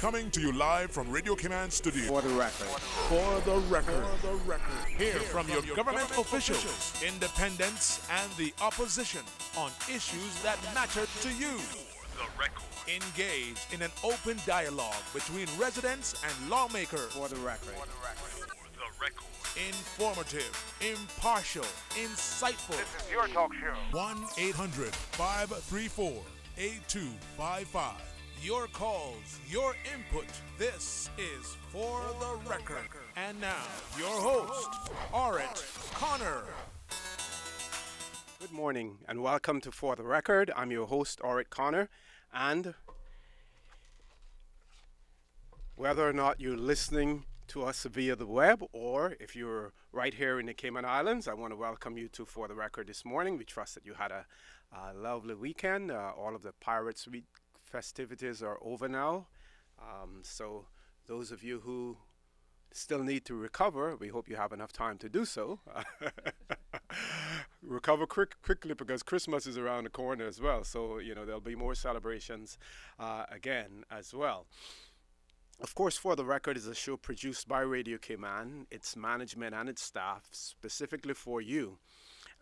Coming to you live from Radio Cayman Studio. For the record. For the record. For the record. Hear from your government officials, independents, and the opposition on issues that matter to you. The record. Engage in an open dialogue between residents and lawmakers. For the record. The record. Informative, impartial, insightful. This is your talk show. 1-800-534-8255. Your calls, your input. This is For the Record. And now, your host, Orit Connor. Good morning and welcome to For the Record. I'm your host, Orit Connor. And whether or not you're listening to us via the web or if you're right here in the Cayman Islands, I want to welcome you to For the Record this morning. We trust that you had a lovely weekend. All of the Pirates Week festivities are over now. So those of you who still need to recover, we hope you have enough time to do so. Recover quickly because Christmas is around the corner as well. So, you know, there'll be more celebrations again as well. Of course, For the Record is a show produced by Radio Cayman, its management and its staff, specifically for you.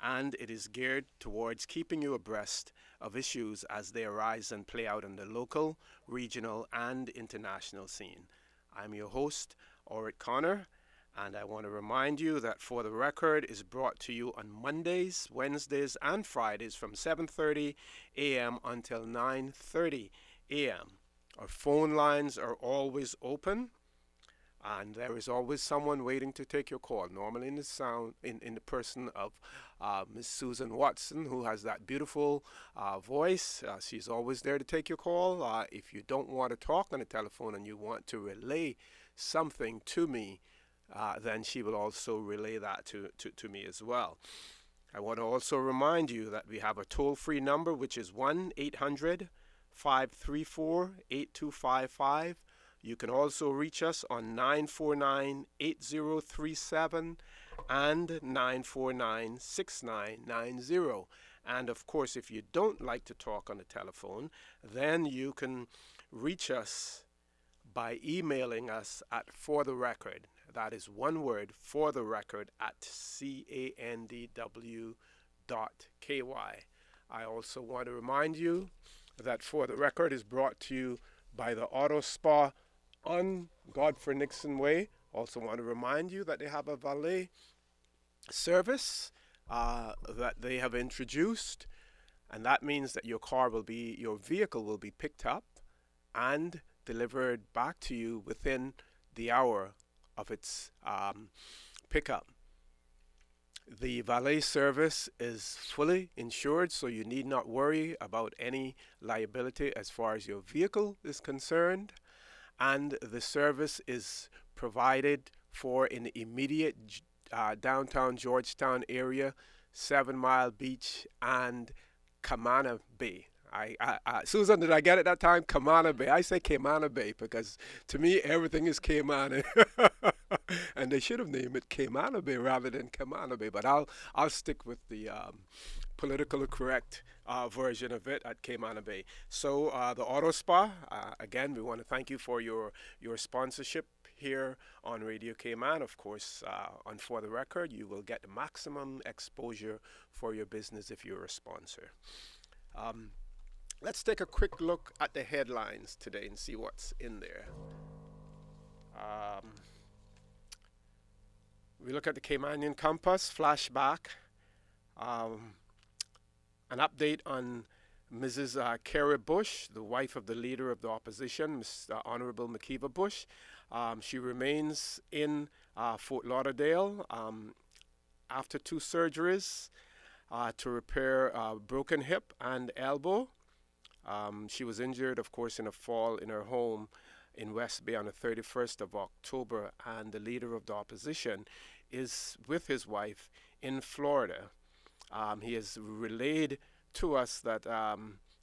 And it is geared towards keeping you abreast of issues as they arise and play out on the local, regional, and international scene. I'm your host, Orit Connor, and I want to remind you that For the Record is brought to you on Mondays, Wednesdays, and Fridays from 7:30 a.m. until 9:30 a.m. Our phone lines are always open, and there is always someone waiting to take your call, normally in the person of Miss Susan Watson, who has that beautiful voice. She's always there to take your call. If you don't want to talk on the telephone and you want to relay something to me, then she will also relay that to me as well. I want to also remind you that we have a toll-free number, which is 1-800-534-8255. You can also reach us on 949-8037 and 949-6990. And of course, if you don't like to talk on the telephone, then you can reach us by emailing us at For the Record. That is one word, For the Record, at candw.ky. I also want to remind you that For the Record is brought to you by the Auto Spa on Godfrey Nixon Way. Also want to remind you that they have a valet service that they have introduced, and that means that your vehicle will be picked up and delivered back to you within the hour of its pickup. The valet service is fully insured, so you need not worry about any liability as far as your vehicle is concerned. And the service is provided for in the immediate downtown Georgetown area, 7 Mile Beach, and Cayman Bay. Susan, did I get it that time? Cayman Bay. I say Cayman Bay because to me everything is Cayman, and they should have named it Cayman Bay rather than Cayman Bay. But I'll stick with the politically correct version of it at Cayman Bay. So the Auto Spa, again, we want to thank you for your sponsorship here on Radio Cayman. Of course, on For the Record, you will get maximum exposure for your business if you're a sponsor. Let's take a quick look at the headlines today and see what's in there. We look at the Caymanian Compass, flashback, an update on Mrs. Kerry Bush, the wife of the leader of the opposition, Mr. Honorable Makiva Bush. She remains in Fort Lauderdale after 2 surgeries to repair a broken hip and elbow. She was injured, of course, in a fall in her home in West Bay on the 31st of October, and the leader of the opposition is with his wife in Florida. He has relayed to us that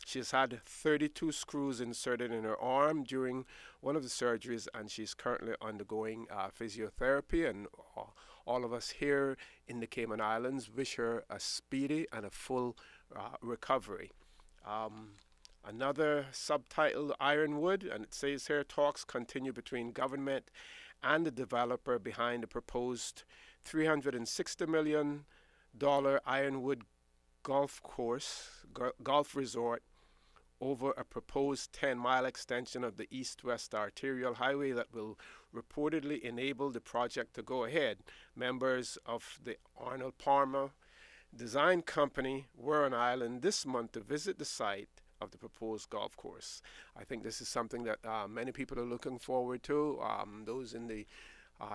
she's had 32 screws inserted in her arm during one of the surgeries, and she's currently undergoing physiotherapy, and all of us here in the Cayman Islands wish her a speedy and a full recovery. Another subtitle, Ironwood, and it says here, talks continue between government and the developer behind the proposed $360 million Ironwood golf resort over a proposed 10-mile extension of the east-west arterial highway that will reportedly enable the project to go ahead. Members of the Arnold Palmer Design Company were on island this month to visit the site of the proposed golf course. I think this is something that many people are looking forward to, those in the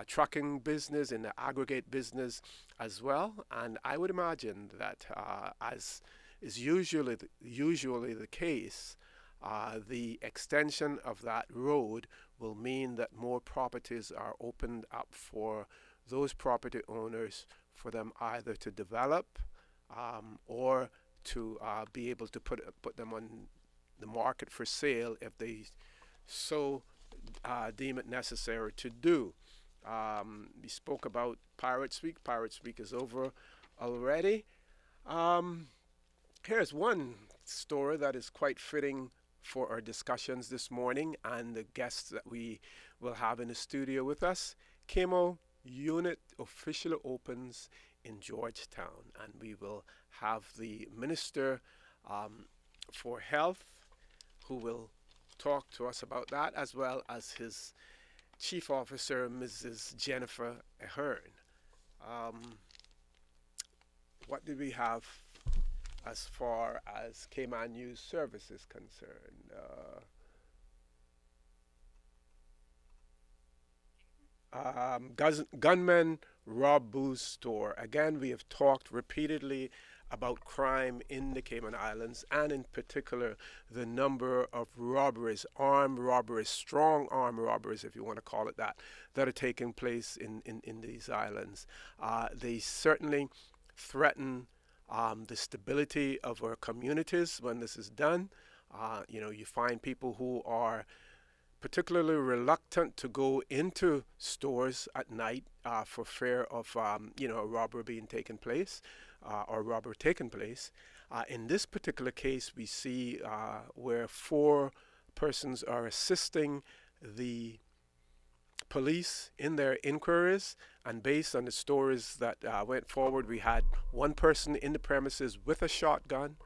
trucking business, in the aggregate business as well. And I would imagine that as is usually the case, the extension of that road will mean that more properties are opened up for those property owners, for them either to develop or to be able to put them on the market for sale if they so deem it necessary to do. We spoke about Pirates Week. Pirates Week is over already. Here's one story that is quite fitting for our discussions this morning and the guests that we will have in the studio with us. Cayman unit officially opens in Georgetown, and we will have the Minister for Health who will talk to us about that, as well as his Chief Officer, Mrs. Jennifer Ahern. What do we have as far as Cayman News Service is concerned? Gunmen rob booze store. Again, we have talked repeatedly about crime in the Cayman Islands, and in particular the number of robberies, armed robberies, strong armed robberies, if you want to call it that are taking place in these islands. They certainly threaten the stability of our communities when this is done. You find people who are particularly reluctant to go into stores at night for fear of a robbery being taken place or robbery taking place. In this particular case, we see where 4 persons are assisting the police in their inquiries, and based on the stories that went forward, we had 1 person in the premises with a shotgun,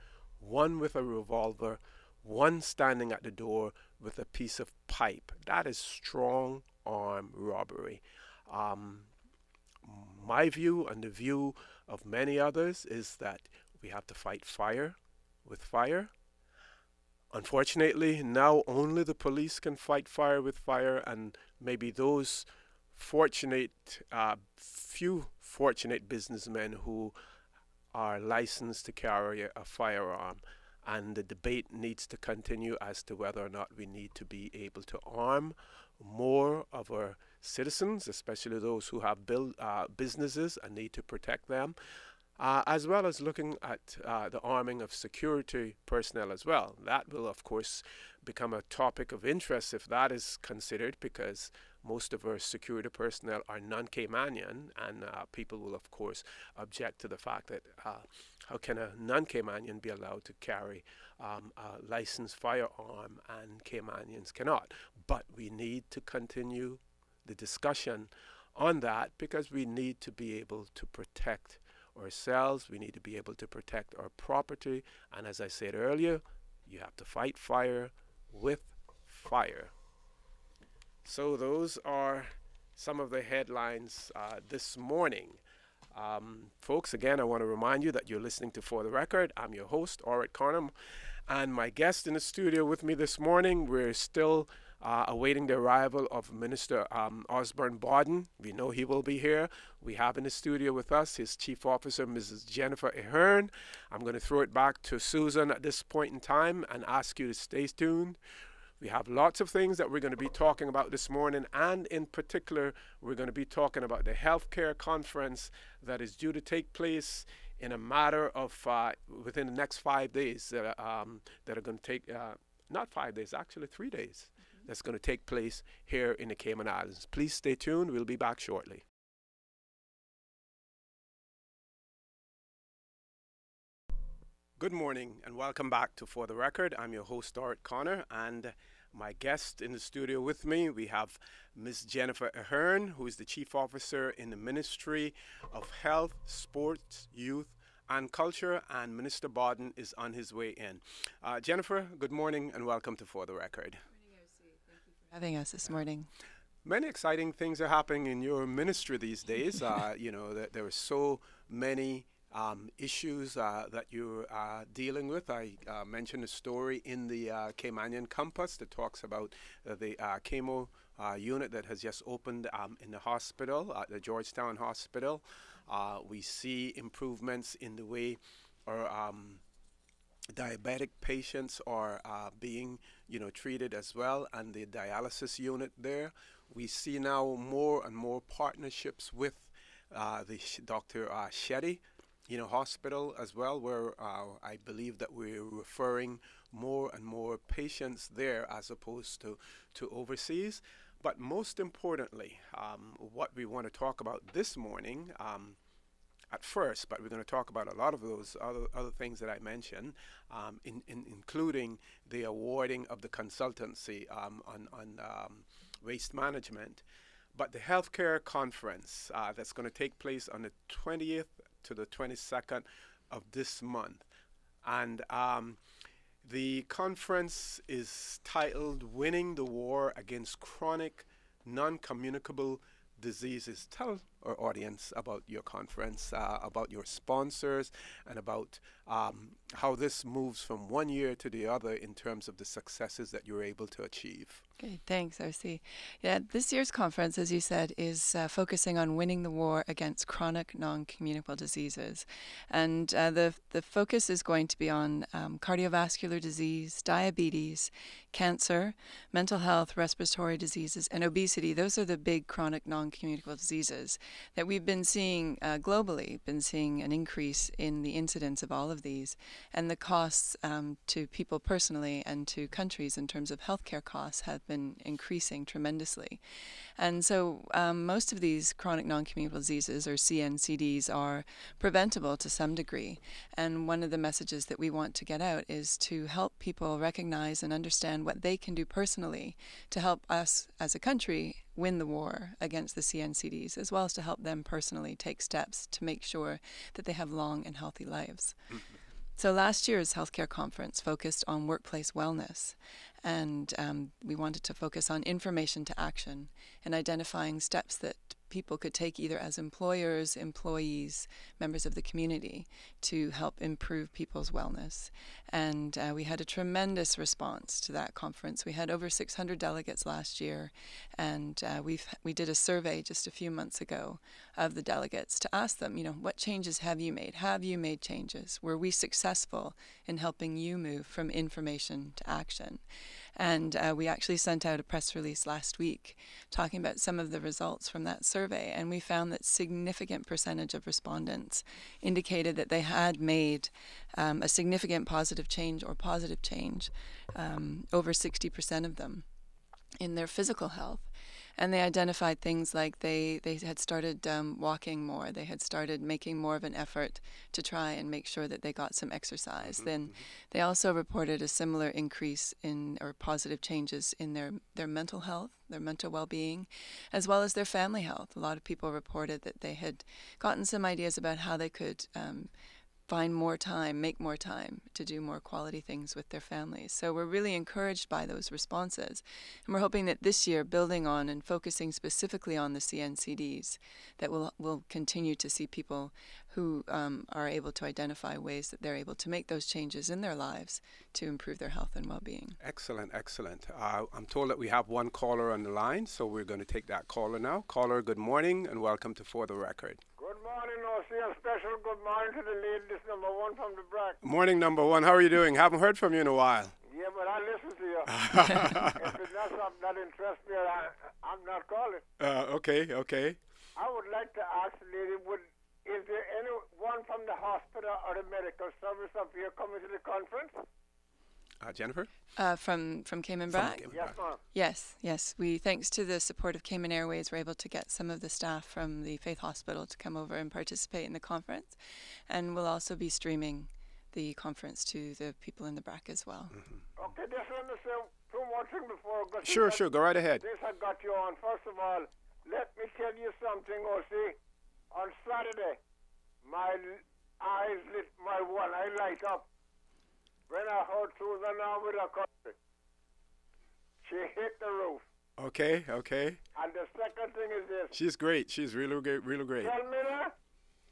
1 with a revolver, 1 standing at the door with a piece of pipe. That is strong arm robbery. My view and the view of many others is that we have to fight fire with fire. Unfortunately, now only the police can fight fire with fire, and maybe those few fortunate businessmen who are licensed to carry a firearm. And the debate needs to continue as to whether or not we need to be able to arm more of our citizens, especially those who have businesses and need to protect them, as well as looking at the arming of security personnel as well. That will, of course, become a topic of interest if that is considered, because most of our security personnel are non-Caymanian, and people will, of course, object to the fact that how can a non-Caymanian be allowed to carry a licensed firearm and Caymanians cannot. But we need to continue the discussion on that, because we need to be able to protect ourselves, we need to be able to protect our property, and as I said earlier, you have to fight fire with fire. So those are some of the headlines this morning. Folks, again, I want to remind you that you're listening to For the Record. I'm your host, Record Nov, and my guest in the studio with me this morning, we're still awaiting the arrival of Minister Osborne Bawden. We know he will be here. We have in the studio with us his Chief Officer, Mrs. Jennifer Ahern. I'm going to throw it back to Susan at this point in time and ask you to stay tuned. We have lots of things that we're going to be talking about this morning, and in particular, we're going to be talking about the healthcare conference that is due to take place in a matter of within the next 5 days that are going to take, not 5 days, actually 3 days. That's going to take place here in the Cayman Islands. Please stay tuned. We'll be back shortly. Good morning and welcome back to For the Record. I'm your host, Dorit Connor, and my guest in the studio with me, we have Ms. Jennifer Ahern, who is the Chief Officer in the Ministry of Health, Sports, Youth, and Culture, and Minister Barden is on his way in. Jennifer, good morning and welcome to For the Record. Having us this morning. Many exciting things are happening in your ministry these days. There are so many issues that you're dealing with. I mentioned a story in the Caymanian Compass that talks about the chemo unit that has just opened in the hospital, the Georgetown Hospital. We see improvements in the way our diabetic patients are being, treated as well, and the dialysis unit there. We see now more and more partnerships with the Dr. Shetty, hospital as well, where I believe that we're referring more and more patients there as opposed to overseas. But most importantly, what we want to talk about this morning at first, but we're going to talk about a lot of those other things that I mentioned, including the awarding of the consultancy on waste management. But the healthcare conference that's going to take place on the 20th to the 22nd of this month. And the conference is titled Winning the War Against Chronic Non-Communicable Diseases. Tell our audience about your conference, about your sponsors, and about how this moves from one year to the other in terms of the successes that you're able to achieve. Okay, thanks, RC. Yeah, this year's conference, as you said, is focusing on winning the war against chronic non-communicable diseases. And the focus is going to be on cardiovascular disease, diabetes, cancer, mental health, respiratory diseases, and obesity. Those are the big chronic non-communicable diseases that we've been seeing globally, been seeing an increase in the incidence of all of these, and the costs to people personally and to countries in terms of healthcare costs have been increasing tremendously. And so most of these chronic non-communicable diseases, or CNCDs, are preventable to some degree. And one of the messages that we want to get out is to help people recognize and understand what they can do personally to help us as a country win the war against the CNCDs, as well as to help them personally take steps to make sure that they have long and healthy lives. So last year's healthcare conference focused on workplace wellness, and we wanted to focus on information to action and identifying steps that people could take either as employers, employees, members of the community to help improve people's wellness. And we had a tremendous response to that conference. We had over 600 delegates last year, and we did a survey just a few months ago of the delegates to ask them, what changes have you made? Have you made changes? Were we successful in helping you move from information to action? And we actually sent out a press release last week talking about some of the results from that survey, and we found that significant percentage of respondents indicated that they had made a significant positive change or positive change, over 60% of them, in their physical health. And they identified things like they had started walking more. They had started making more of an effort to try and make sure that they got some exercise. Then they also reported a similar increase in, or positive changes in their mental health, their mental well-being, as well as their family health. A lot of people reported that they had gotten some ideas about how they could find more time, make more time to do more quality things with their families. So we're really encouraged by those responses. And we're hoping that this year, building on and focusing specifically on the CNCDs, that we'll continue to see people who are able to identify ways that they're able to make those changes in their lives to improve their health and well-being. Excellent, excellent. I'm told that we have one caller on the line, so we're going to take that caller now. Caller, good morning and welcome to For the Record. Good morning, O.C., and special good morning to the lady, this number one from the Brack. Morning, number one. How are you doing? Haven't heard from you in a while. Yeah, but I listen to you. If it's not something that interests me, I'm not calling. Okay. I would like to ask the lady, is there anyone from the hospital or the medical service up here coming to the conference? Jennifer? From Cayman Brack? Yes, ma'am. Yes. We, thanks to the support of Cayman Airways, were able to get some of the staff from the Faith Hospital to come over and participate in the conference. And we'll also be streaming the conference to the people in the BRAC as well. Okay, just want to say two more things before. Sure, go right ahead. This I got you on. First of all, let me tell you something, O.C. On Saturday, my eyes lit, my one eye light up when I heard Susan on with her country. She hit the roof. Okay. And the second thing is this. She's great. She's really great. Tell me that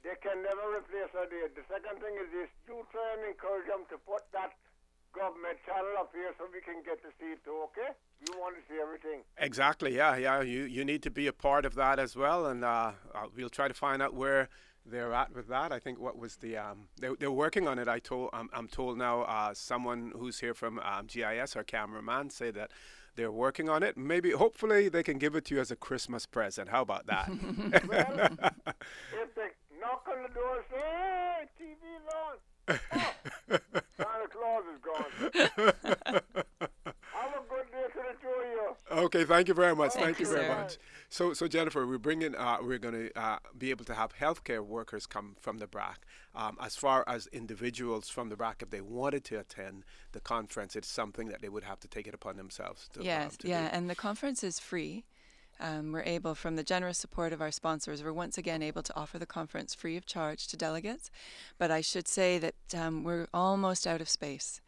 they can never replace her there. The second thing is this. You try and encourage them to put that government channel up here so we can get to see it too, okay? You want to see everything. Exactly, yeah. You need to be a part of that as well, and we'll try to find out where they're at with that. I think what was the they're working on it. I'm told now someone who's here from GIS, our cameraman, say that they're working on it. Maybe, hopefully, they can give it to you as a Christmas present. How about that? Well, if they knock on the door and say, "Hey, TV's on," Santa Claus is gone. Have a good day to the two of you. Okay, thank you very much. Thank you, very sir. much. So Jennifer, we're going to be able to have healthcare workers come from the BRAC. As far as individuals from the BRAC, if they wanted to attend the conference, it's something that they would have to take it upon themselves to Yes, to yeah, do. and the conference is free. We're able, from the generous support of our sponsors, we're once again able to offer the conference free of charge to delegates. But I should say that we're almost out of space.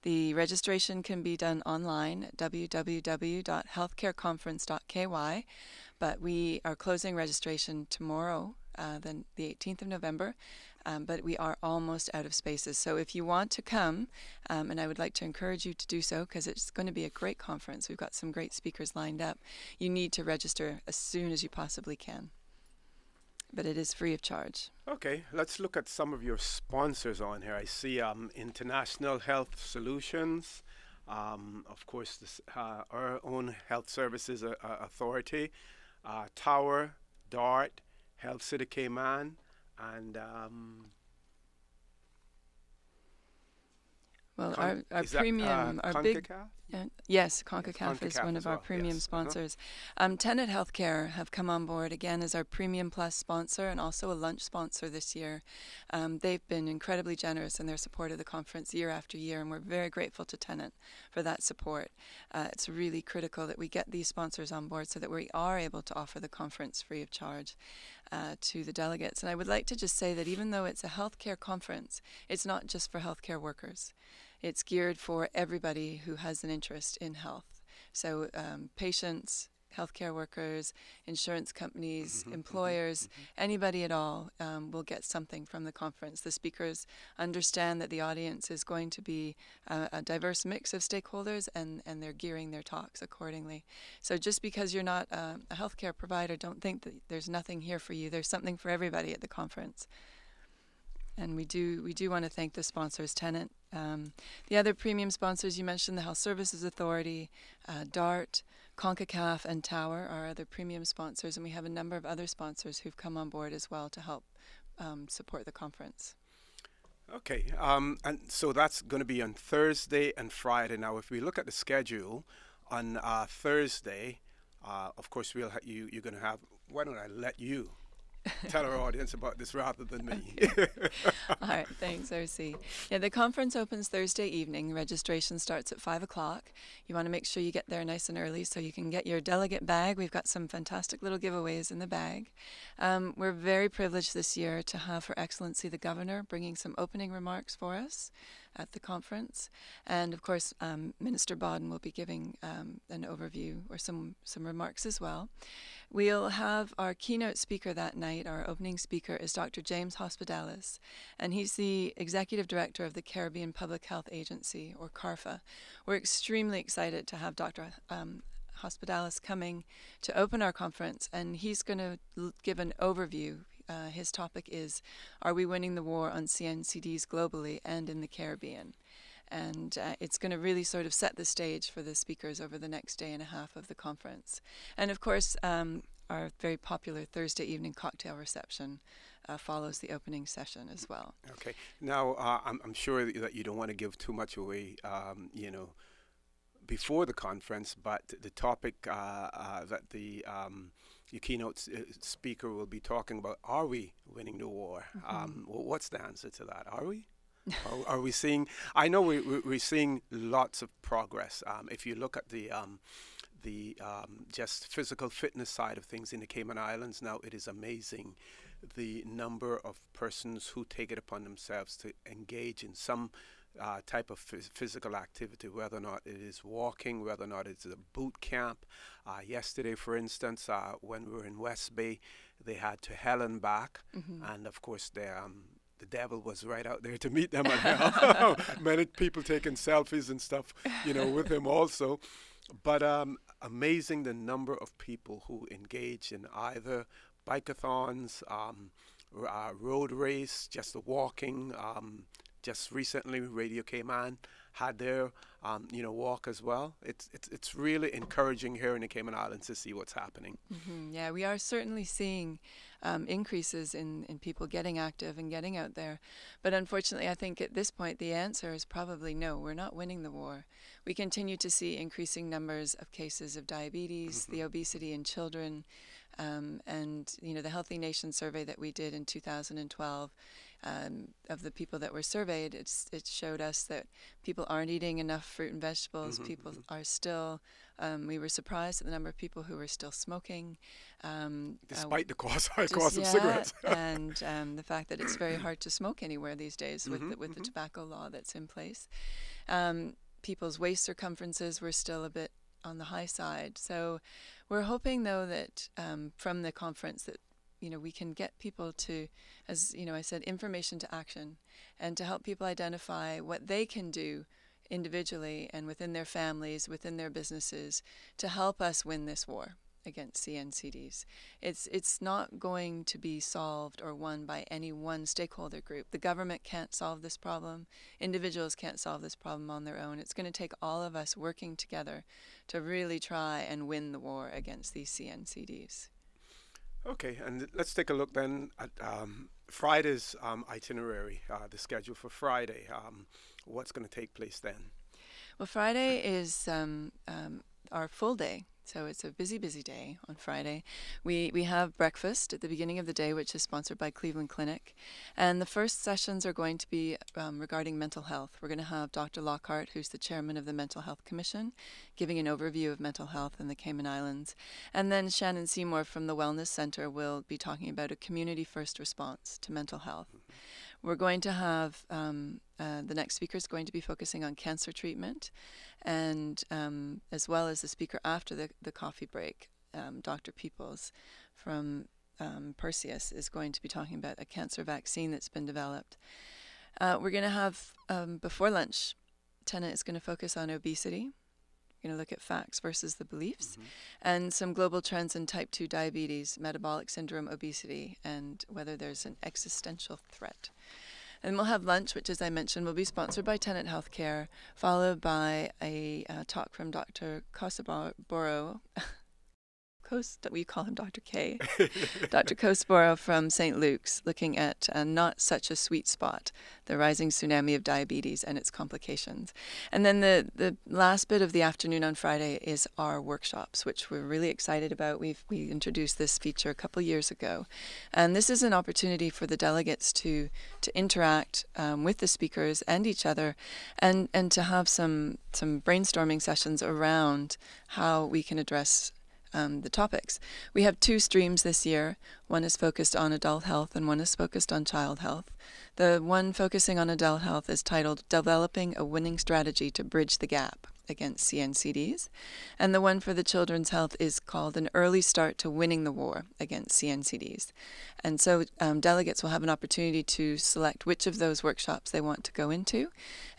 The registration can be done online at www.healthcareconference.ky, but we are closing registration tomorrow, then the 18th of November, but we are almost out of spaces. So if you want to come, and I would like to encourage you to do so because it's going to be a great conference. We've got some great speakers lined up. You need to register as soon as you possibly can. But it is free of charge. Okay, let's look at some of your sponsors on here. I see International Health Solutions, of course, our own Health Services Authority, Tower, DART, Health City Cayman, and well, our is that, premium, our big, CONCACAF? yes, CONCACAF is CONCACAF one as of our well, premium yes. sponsors. Tenet Healthcare have come on board again as our Premium Plus sponsor and also a lunch sponsor this year. They've been incredibly generous in their support of the conference year after year, and we're very grateful to Tenet for that support. It's really critical that we get these sponsors on board so that we are able to offer the conference free of charge to the delegates. And I would like to just say that even though it's a healthcare conference, it's not just for healthcare workers. It's geared for everybody who has an interest in health. So patients, healthcare workers, insurance companies, employers, anybody at all will get something from the conference. The speakers understand that the audience is going to be a diverse mix of stakeholders, and they're gearing their talks accordingly. So just because you're not a healthcare provider, don't think that there's nothing here for you. There's something for everybody at the conference. And we do want to thank the sponsors, Tenet. The other premium sponsors you mentioned, the Health Services Authority, DART, CONCACAF, and Tower are other premium sponsors, and we have a number of other sponsors who've come on board as well to help support the conference. Okay, and so that's going to be on Thursday and Friday. Now, if we look at the schedule, on Thursday, of course, you're going to have. Why don't I let you tell our audience about this rather than me? All right, thanks, RC. Yeah, the conference opens Thursday evening. Registration starts at 5 o'clock. You want to make sure you get there nice and early so you can get your delegate bag. We've got some fantastic little giveaways in the bag. We're very privileged this year to have Her Excellency the Governor bringing some opening remarks for us at the conference. And of course, Minister Bodden will be giving an overview or some remarks as well. We'll have our keynote speaker that night. Our opening speaker is Dr. James Hospitalis, and he's the Executive Director of the Caribbean Public Health Agency, or CARFA. We're extremely excited to have Dr. Hospitalis coming to open our conference, and he's going to give an overview. His topic is, are we winning the war on CNCDs globally and in the Caribbean? And it's going to really sort of set the stage for the speakers over the next day and a half of the conference. And of course, our very popular Thursday evening cocktail reception follows the opening session as well. Okay. Now, I'm sure that you don't want to give too much away, before the conference, but the topic that your keynote speaker will be talking about, are we winning the war? What's the answer to that? Are we? Are we seeing? I know we're seeing lots of progress. If you look at the just physical fitness side of things in the Cayman Islands now, it is amazing the number of persons who take it upon themselves to engage in some type of physical activity, whether or not it is walking, whether or not it's a boot camp. Yesterday, for instance, when we were in West Bay, they had to hell and back, and of course the devil was right out there to meet them. And many people taking selfies and stuff, with them also. But amazing the number of people who engage in either bikeathons, road race, just walking. Just recently, Radio Cayman had their walk as well. It's really encouraging here in the Cayman Islands to see what's happening. Yeah, we are certainly seeing increases in people getting active and getting out there. But unfortunately, I think at this point, the answer is probably no, we're not winning the war. We continue to see increasing numbers of cases of diabetes, the obesity in children, and the Healthy Nation survey that we did in 2012, of the people that were surveyed, it showed us that people aren't eating enough fruit and vegetables. People are still, we were surprised at the number of people who were still smoking. Despite the high cost of cigarettes. And the fact that it's very hard to smoke anywhere these days with the tobacco law that's in place. People's waist circumferences were still a bit on the high side. So we're hoping, though, that from the conference that we can get people to, as I said, information to action, and to help people identify what they can do individually and within their families, within their businesses, to help us win this war against CNCDs. It's not going to be solved or won by any one stakeholder group. The government can't solve this problem. Individuals can't solve this problem on their own. It's going to take all of us working together to really try and win the war against these CNCDs. Okay, and let's take a look then at Friday's itinerary, the schedule for Friday. What's going to take place then? Well, Friday is our full day. So it's a busy, busy day on Friday. We have breakfast at the beginning of the day, which is sponsored by Cleveland Clinic. And the first sessions are going to be regarding mental health. We're going to have Dr. Lockhart, who's the chairman of the Mental Health Commission, giving an overview of mental health in the Cayman Islands. And then Shannon Seymour from the Wellness Center will be talking about a community first response to mental health. We're going to have, the next speaker is going to be focusing on cancer treatment, and as well as the speaker after the coffee break, Dr. Peoples from Perseus is going to be talking about a cancer vaccine that's been developed. We're going to have, before lunch, Tena is going to focus on obesity. We're going to look at facts versus the beliefs, and some global trends in type 2 diabetes, metabolic syndrome, obesity, and whether there's an existential threat. And we'll have lunch, which, as I mentioned, will be sponsored by Tenet Healthcare, followed by a talk from Dr. Cosaboro. We call him Dr. K. Dr. Cosaboro from St. Luke's, looking at Not Such a Sweet Spot, the rising tsunami of diabetes and its complications. And then the last bit of the afternoon on Friday is our workshops, which we're really excited about. We introduced this feature a couple years ago. And this is an opportunity for the delegates to interact with the speakers and each other, and to have some brainstorming sessions around how we can address the topics. We have 2 streams this year. One is focused on adult health and one is focused on child health. The one focusing on adult health is titled Developing a Winning Strategy to Bridge the Gap Against CNCDs. And the one for the children's health is called An Early Start to Winning the War Against CNCDs. And so delegates will have an opportunity to select which of those workshops they want to go into,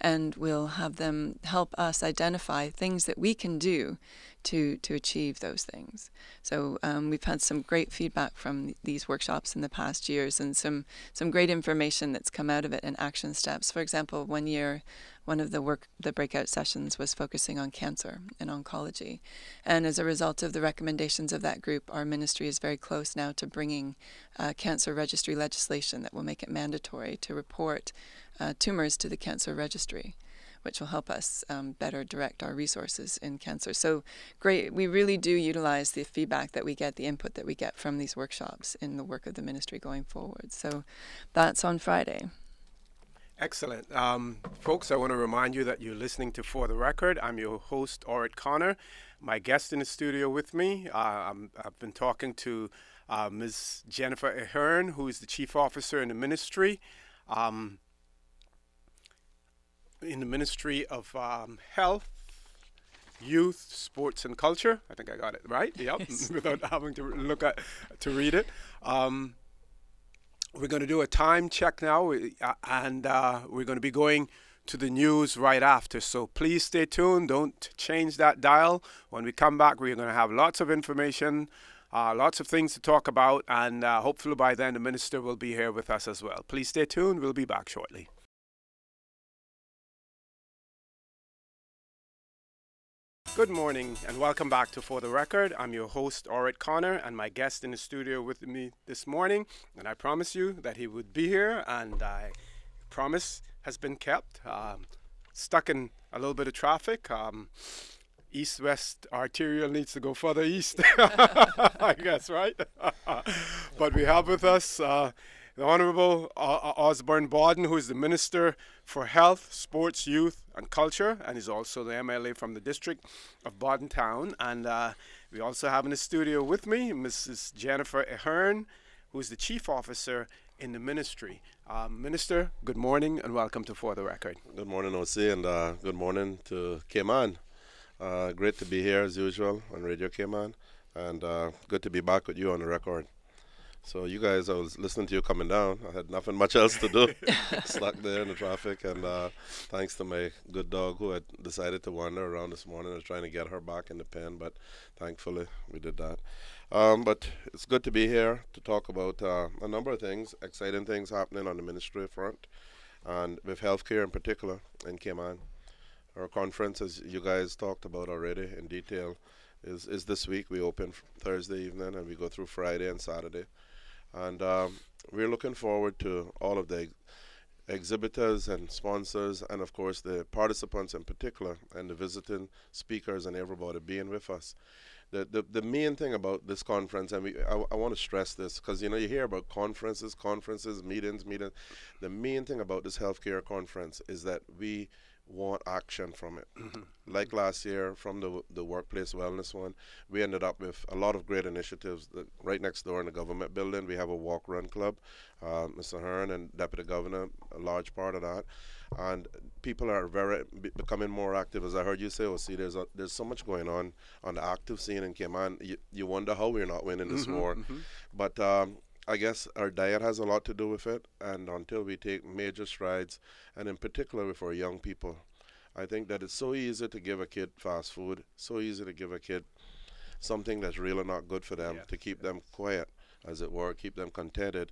and we'll have them help us identify things that we can do to achieve those things. So we've had some great feedback from these workshops in the past years, and some great information that's come out of it and action steps. For example, one year, one of the breakout sessions was focusing on cancer and oncology. And as a result of the recommendations of that group, our ministry is very close now to bringing cancer registry legislation that will make it mandatory to report tumors to the cancer registry, which will help us better direct our resources in cancer. So great, we really do utilize the feedback that we get, the input that we get from these workshops in the work of the ministry going forward. So that's on Friday. Excellent. Folks, I want to remind you that you're listening to For the Record. I'm your host, Orit Connor. My guest in the studio with me, I've been talking to Ms. Jennifer Ahern, who is the Chief Officer in the Ministry of Health, Youth, Sports, and Culture. I think I got it right, yep, without having to to read it. We're going to do a time check now, and we're going to be going to the news right after. So please stay tuned. Don't change that dial. When we come back, we're going to have lots of information, lots of things to talk about, and hopefully by then the minister will be here with us as well. Please stay tuned. We'll be back shortly. Good morning and welcome back to For the Record. I'm your host, Orit Connor, and my guest in the studio with me this morning. And I promised you that he would be here, and I promise has been kept. Stuck in a little bit of traffic. East-west arterial needs to go further east, I guess, right? But we have with us the Honorable Osborne Bawden, who is the Minister for Health, Sports, Youth and Culture, and is also the MLA from the District of Bawden Town. And we also have in the studio with me Mrs. Jennifer Ahern, who is the Chief Officer in the Ministry. Minister, good morning and welcome to For the Record. Good morning, OC, and good morning to Cayman. Great to be here as usual on Radio Cayman, and good to be back with you on the record. So you guys, I was listening to you coming down. I had nothing much else to do. Stuck there in the traffic, and thanks to my good dog who had decided to wander around this morning. I was trying to get her back in the pen, but thankfully we did that. But it's good to be here to talk about a number of things, exciting things happening on the ministry front, and with healthcare in particular in Cayman. Our conference, as you guys talked about already in detail, is this week. We open Thursday evening and we go through Friday and Saturday. And we're looking forward to all of the exhibitors and sponsors, and of course the participants in particular, and the visiting speakers and everybody being with us. The main thing about this conference, and I want to stress this, because you hear about conferences, meetings. The main thing about this healthcare conference is that we want action from it. Like last year from the workplace wellness one, we ended up with a lot of great initiatives. Right next door in the government building, we have a walk-run club. Mr. Hearn and Deputy Governor, a large part of that. And people are becoming more active. As I heard you say, OC, there's so much going on the active scene in Cayman. You wonder how we're not winning this war. But I guess our diet has a lot to do with it, and until we take major strides, and in particular with our young people, I think that it's so easy to give a kid fast food, so easy to give a kid something that's really not good for them, to keep them quiet, as it were, keep them contented.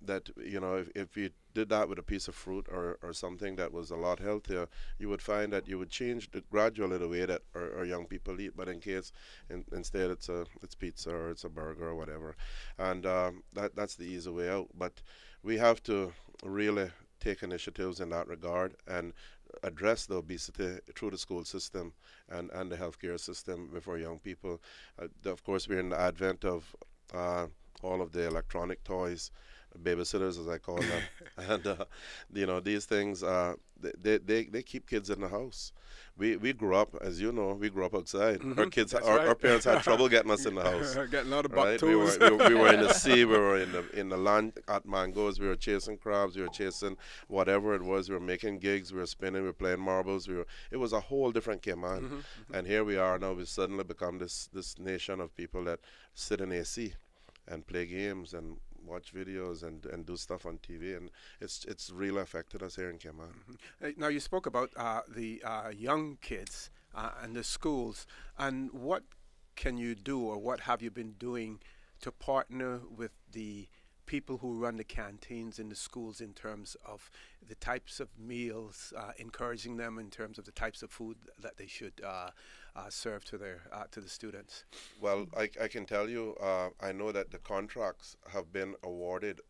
That, if you did that with a piece of fruit or something that was a lot healthier, you would find that you would change gradually the way that our young people eat. But instead it's pizza or it's a burger or whatever, and that's the easy way out. But we have to really take initiatives in that regard and address the obesity through the school system and the healthcare system with our young people. Of course, we're in the advent of all of the electronic toys, babysitters as I call them, and these things they keep kids in the house. We grew up, as you know, we grew up outside. Our kids, our parents had trouble getting us in the house. Getting out of right? We were in the sea, we were in the land at mangoes, we were chasing crabs, we were chasing whatever it was, we were making gigs, we were spinning, we were playing marbles, it was a whole different Cayman. And here we are now, we've suddenly become this nation of people that sit in AC and play games and watch videos and do stuff on TV, and it's really affected us here in Cayman. Now you spoke about the young kids and the schools, and what can you do, or what have you been doing to partner with the people who run the canteens in the schools in terms of the types of meals, encouraging them in terms of the types of food that they should serve to the students? Well, I can tell you, I know that the contracts have been awarded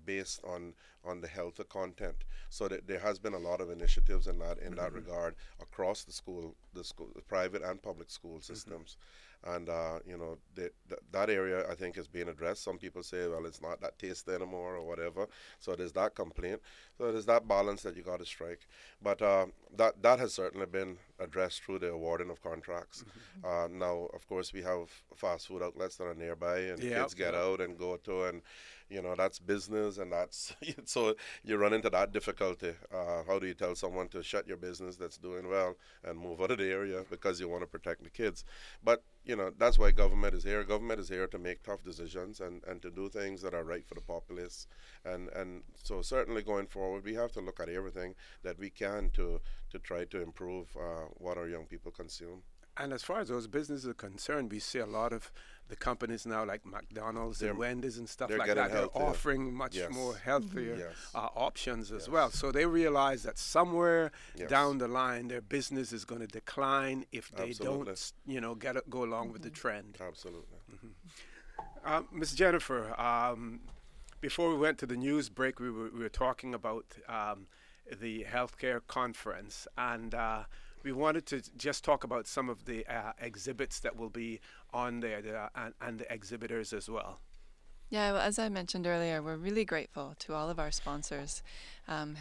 based on the healthy content, so that there has been a lot of initiatives in that regard across the private and public school systems. And that area I think is being addressed. Some people say, well, it's not that tasty anymore or whatever. So there's that complaint. So there's that balance that you got to strike. But that has certainly been addressed through the awarding of contracts. Now, of course, we have fast food outlets that are nearby, and kids get out and go to, and that's business, and that's so you run into that difficulty. How do you tell someone to shut your business that's doing well and move out of the area because you want to protect the kids? But that's why government is here. Government is here to make tough decisions and to do things that are right for the populace. And so certainly going forward, we have to look at everything that we can to try to improve what our young people consume. And as far as those businesses are concerned, we see a lot of the companies now, like McDonald's and Wendy's and stuff like that. They're offering much more healthier options as well. So they realize that somewhere down the line, their business is going to decline if they don't, go along with the trend. Absolutely. Ms. Jennifer, before we went to the news break, we were talking about the healthcare conference, and we wanted to just talk about some of the exhibits that will be on there and the exhibitors as well. Yeah, well, as I mentioned earlier, we're really grateful to all of our sponsors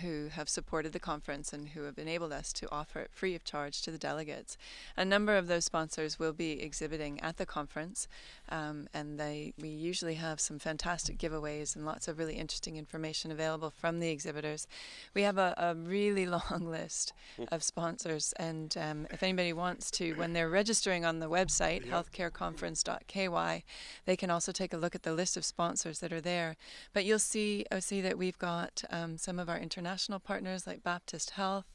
who have supported the conference and who have enabled us to offer it free of charge to the delegates. A number of those sponsors will be exhibiting at the conference, and we usually have some fantastic giveaways and lots of really interesting information available from the exhibitors. We have a really long list of sponsors, and if anybody wants to, when they're registering on the website, healthcareconference.ky, they can also take a look at the list of sponsors that are there. But you'll see that we've got some of our international partners like Baptist Health,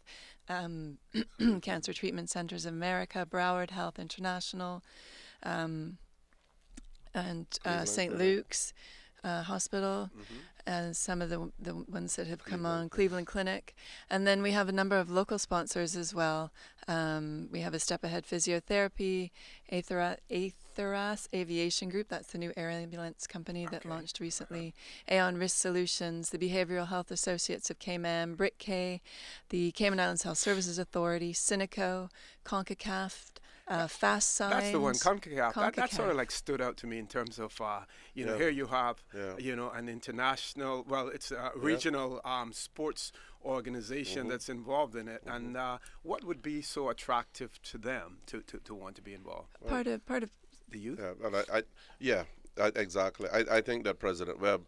Cancer Treatment Centers of America, Broward Health International, and St. Luke's Hospital, some of the ones that have come on, Cleveland Clinic. And then we have a number of local sponsors as well. We have a Step Ahead Physiotherapy, Atheras Aviation Group, that's the new air ambulance company that launched recently, Aon Risk Solutions, the Behavioral Health Associates of Cayman, BritK, the Cayman Islands Health Services Authority, Cineco, CONCACAF, Fast Signs. That's the one, CONCACAF. That sort of like stood out to me in terms of, here you have, an international, it's a regional sports organization that's involved in it. And what would be so attractive to them to want to be involved? Part of the youth? Exactly. I think that President Webb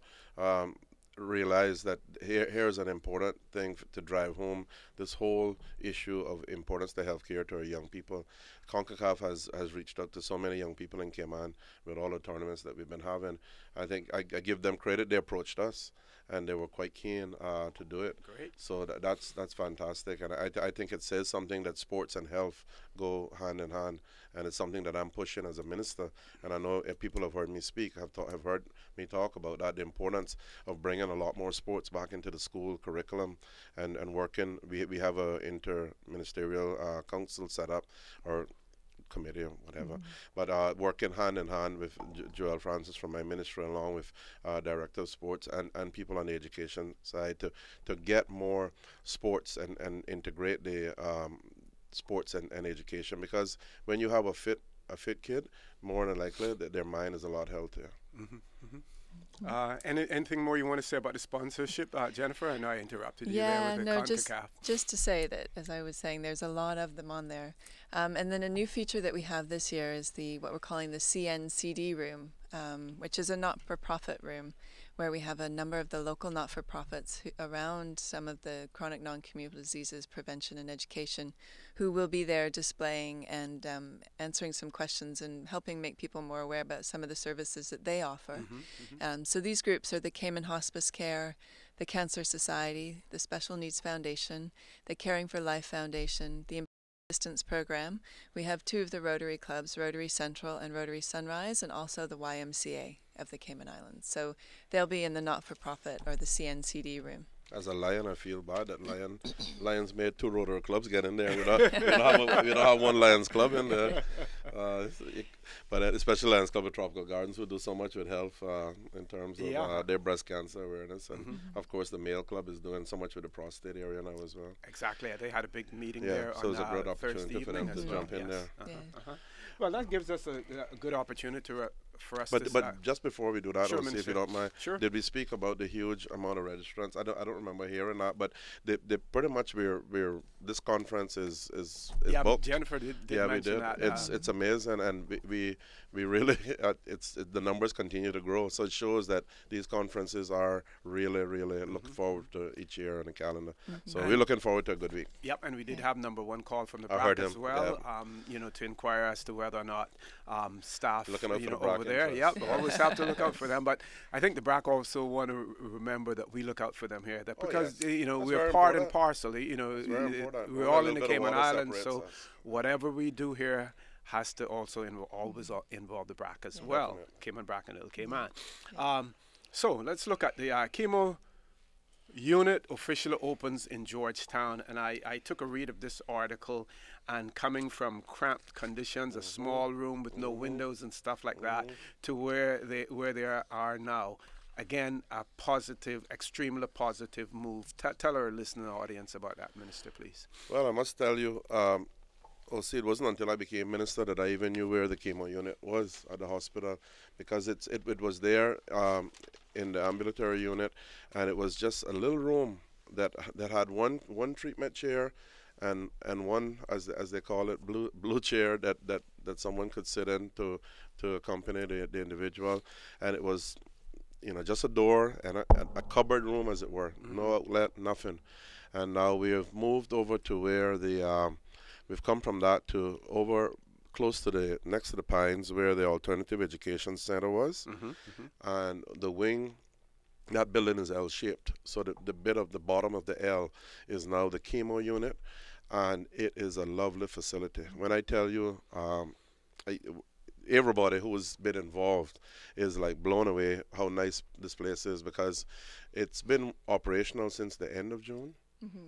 realize that here's an important thing to drive home this whole issue of importance to healthcare to our young people. CONCACAF has reached out to so many young people in Cayman with all the tournaments that we've been having. I think I give them credit. They approached us, and they were quite keen to do it. Great. So that's fantastic, and I think it says something that sports and health go hand in hand, and it's something that I'm pushing as a minister. And I know if people have heard me speak, have heard me talk about that, the importance of bringing a lot more sports back into the school curriculum and working. We have a inter-ministerial council set up, or committee or whatever, but working hand in hand with Joel Francis from my ministry, along with Director of Sports and people on the education side to get more sports and integrate the sports and education, because when you have a fit kid, more than likely that their mind is a lot healthier. Anything more you want to say about the sponsorship, Jennifer? I know I interrupted you there with the CONCACAF. Just to say that, as I was saying, there's a lot of them on there. And then a new feature that we have this year is what we're calling the CNCD room, which is a not-for-profit room where we have a number of the local not-for-profits around some of the chronic non-communicable diseases prevention and education, who will be there displaying and answering some questions and helping make people more aware about some of the services that they offer. So these groups are the Cayman Hospice Care, the Cancer Society, the Special Needs Foundation, the Caring for Life Foundation, the Assistance Program. We have two of the Rotary clubs, Rotary Central and Rotary Sunrise, and also the YMCA of the Cayman Islands. So they'll be in the not-for-profit or the CNCD room. As a Lion, I feel bad that Lions made two Rotary clubs get in there. We don't have one Lions club in there. But Special Lions Club of Tropical Gardens will do so much with health in terms of their breast cancer awareness. And of course, the male club is doing so much with the prostate area now as well. Exactly. They had a big meeting Yeah, there so on it's a great Thursday opportunity for evening them to as well. jump in there. Well, that gives us a good opportunity for us to... But just before we do that, Sure, I'll see if you don't mind. Sure. Did we speak about the huge amount of registrants? I don't remember hearing that, but they pretty much we're this conference is booked. Jennifer did mention that. It's amazing, and we really the numbers continue to grow. So it shows that these conferences are really looking forward to each year on the calendar. So we're looking forward to a good week. Yep, and we did have number one call from the I heard BRAC as him, well, to inquire as to whether or not staff Looking out for the over BRAC there. interests. Yep, always have to look out for them. But I think the BRAC also want to remember that we look out for them here. That because That's we're very part and important. parcel. very important. We're Only all a in the little bit of Cayman water Islands, separates so us. whatever we do here has to also always involve the BRAC as well. Definitely. Cayman BRAC and Little Cayman. So let's look at the chemo unit officially opens in Georgetown, and I took a read of this article, and coming from cramped conditions, a small room with no windows and stuff like that, to where they are now. Again, a positive, extremely positive move. Tell our listening audience about that, Minister, please. Well, I must tell you, it wasn't until I became minister that I even knew where the chemo unit was at the hospital, because it was there in the ambulatory unit, and it was just a little room that had one treatment chair and one, as they call it, blue chair that someone could sit in to accompany the individual, and it was just a door and a cupboard room, as it were, no outlet, nothing. And now we have moved over to where we've come from that to over close to next to the Pines, where the Alternative Education Center was, and the wing. That building is L-shaped, so the bit of the bottom of the L is now the chemo unit, and it is a lovely facility. When I tell you, everybody who's been involved is like blown away how nice this place is, because it's been operational since the end of June.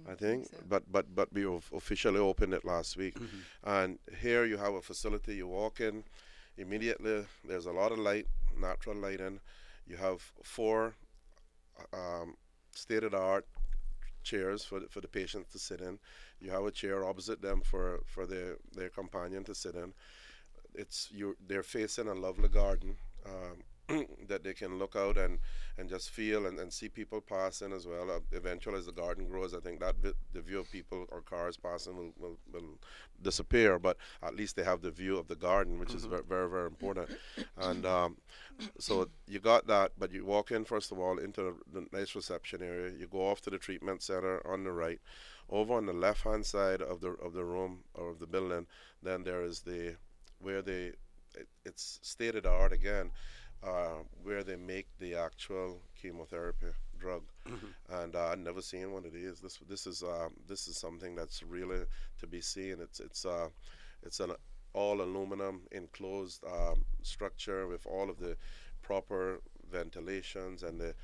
I think, so. but we officially opened it last week, and here you have a facility. You walk in, immediately there's a lot of light, natural lighting. You have 4 state-of-the-art chairs for the patients to sit in. You have a chair opposite them for their companion to sit in. They're facing a lovely garden that they can look out and just feel and see people passing as well. Eventually, as the garden grows, I think that the view of people or cars passing will disappear, but at least they have the view of the garden, which is very, very important. And so you got that, but you walk in, first of all, into the nice reception area. You go off to the treatment center on the right. Over on the left-hand side of the room or of the building, then there is it's state-of-the-art again, where they make the actual chemotherapy drug, and I've never seen one of these. This is something that's really to be seen. It's an all aluminum enclosed structure with all of the proper ventilations and the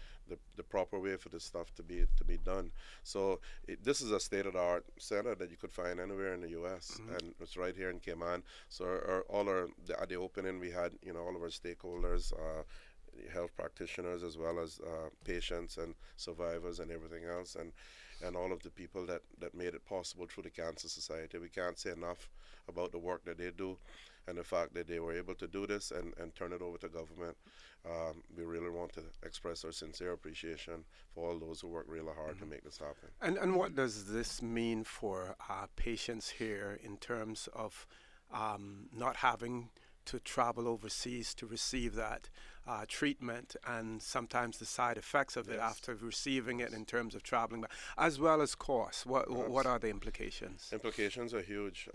proper way for this stuff to be done. So this is a state-of-the-art center that you could find anywhere in the U.S. and it's right here in Cayman. So at the opening we had all of our stakeholders, health practitioners, as well as patients and survivors and everything else, and all of the people that made it possible through the Cancer Society. We can't say enough about the work that they do and the fact that they were able to do this and turn it over to government. We really want to express our sincere appreciation for all those who work really hard to make this happen. And what does this mean for patients here in terms of not having to travel overseas to receive that treatment, and sometimes the side effects of it after receiving it in terms of traveling back, as well as costs? What are the implications? Implications are huge.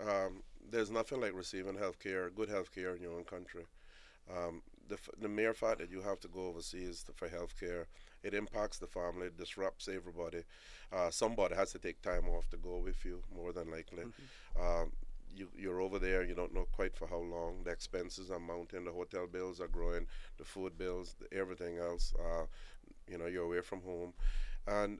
There's nothing like receiving good health care in your own country. The mere fact that you have to go overseas for health care, it impacts the family, it disrupts everybody. Somebody has to take time off to go with you, more than likely. You're over there, you don't know quite for how long. The expenses are mounting, the hotel bills are growing, the food bills, everything else. You're away from home. And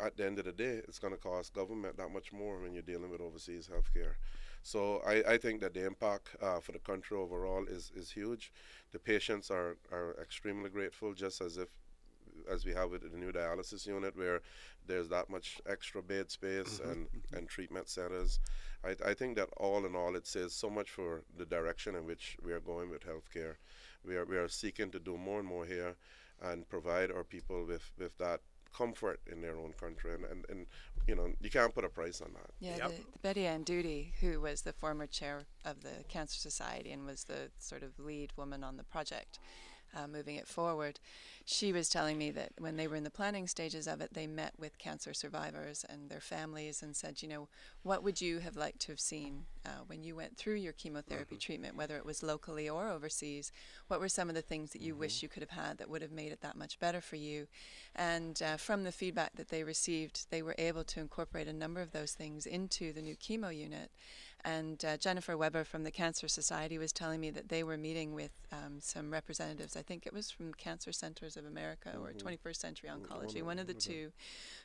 at the end of the day, it's going to cost government that much more when you're dealing with overseas health care. So I think that the impact for the country overall is huge. The patients are extremely grateful, just as we have with the new dialysis unit, where there's that much extra bed space and treatment centers. I think that all in all, it says so much for the direction in which we are going with healthcare. We are seeking to do more and more here and provide our people with that comfort in their own country. And you know, you can't put a price on that. Yeah, the Betty Ann Duty, who was the former chair of the Cancer Society and was the sort of lead woman on the project, moving it forward, she was telling me that when they were in the planning stages of it, they met with cancer survivors and their families and said, you know, what would you have liked to have seen when you went through your chemotherapy treatment, whether it was locally or overseas? What were some of the things that you wish you could have had that would have made it that much better for you? And from the feedback that they received, they were able to incorporate a number of those things into the new chemo unit. And Jennifer Weber from the Cancer Society was telling me that they were meeting with some representatives, I think it was from Cancer Centers of America or 21st Century Oncology, one of the two,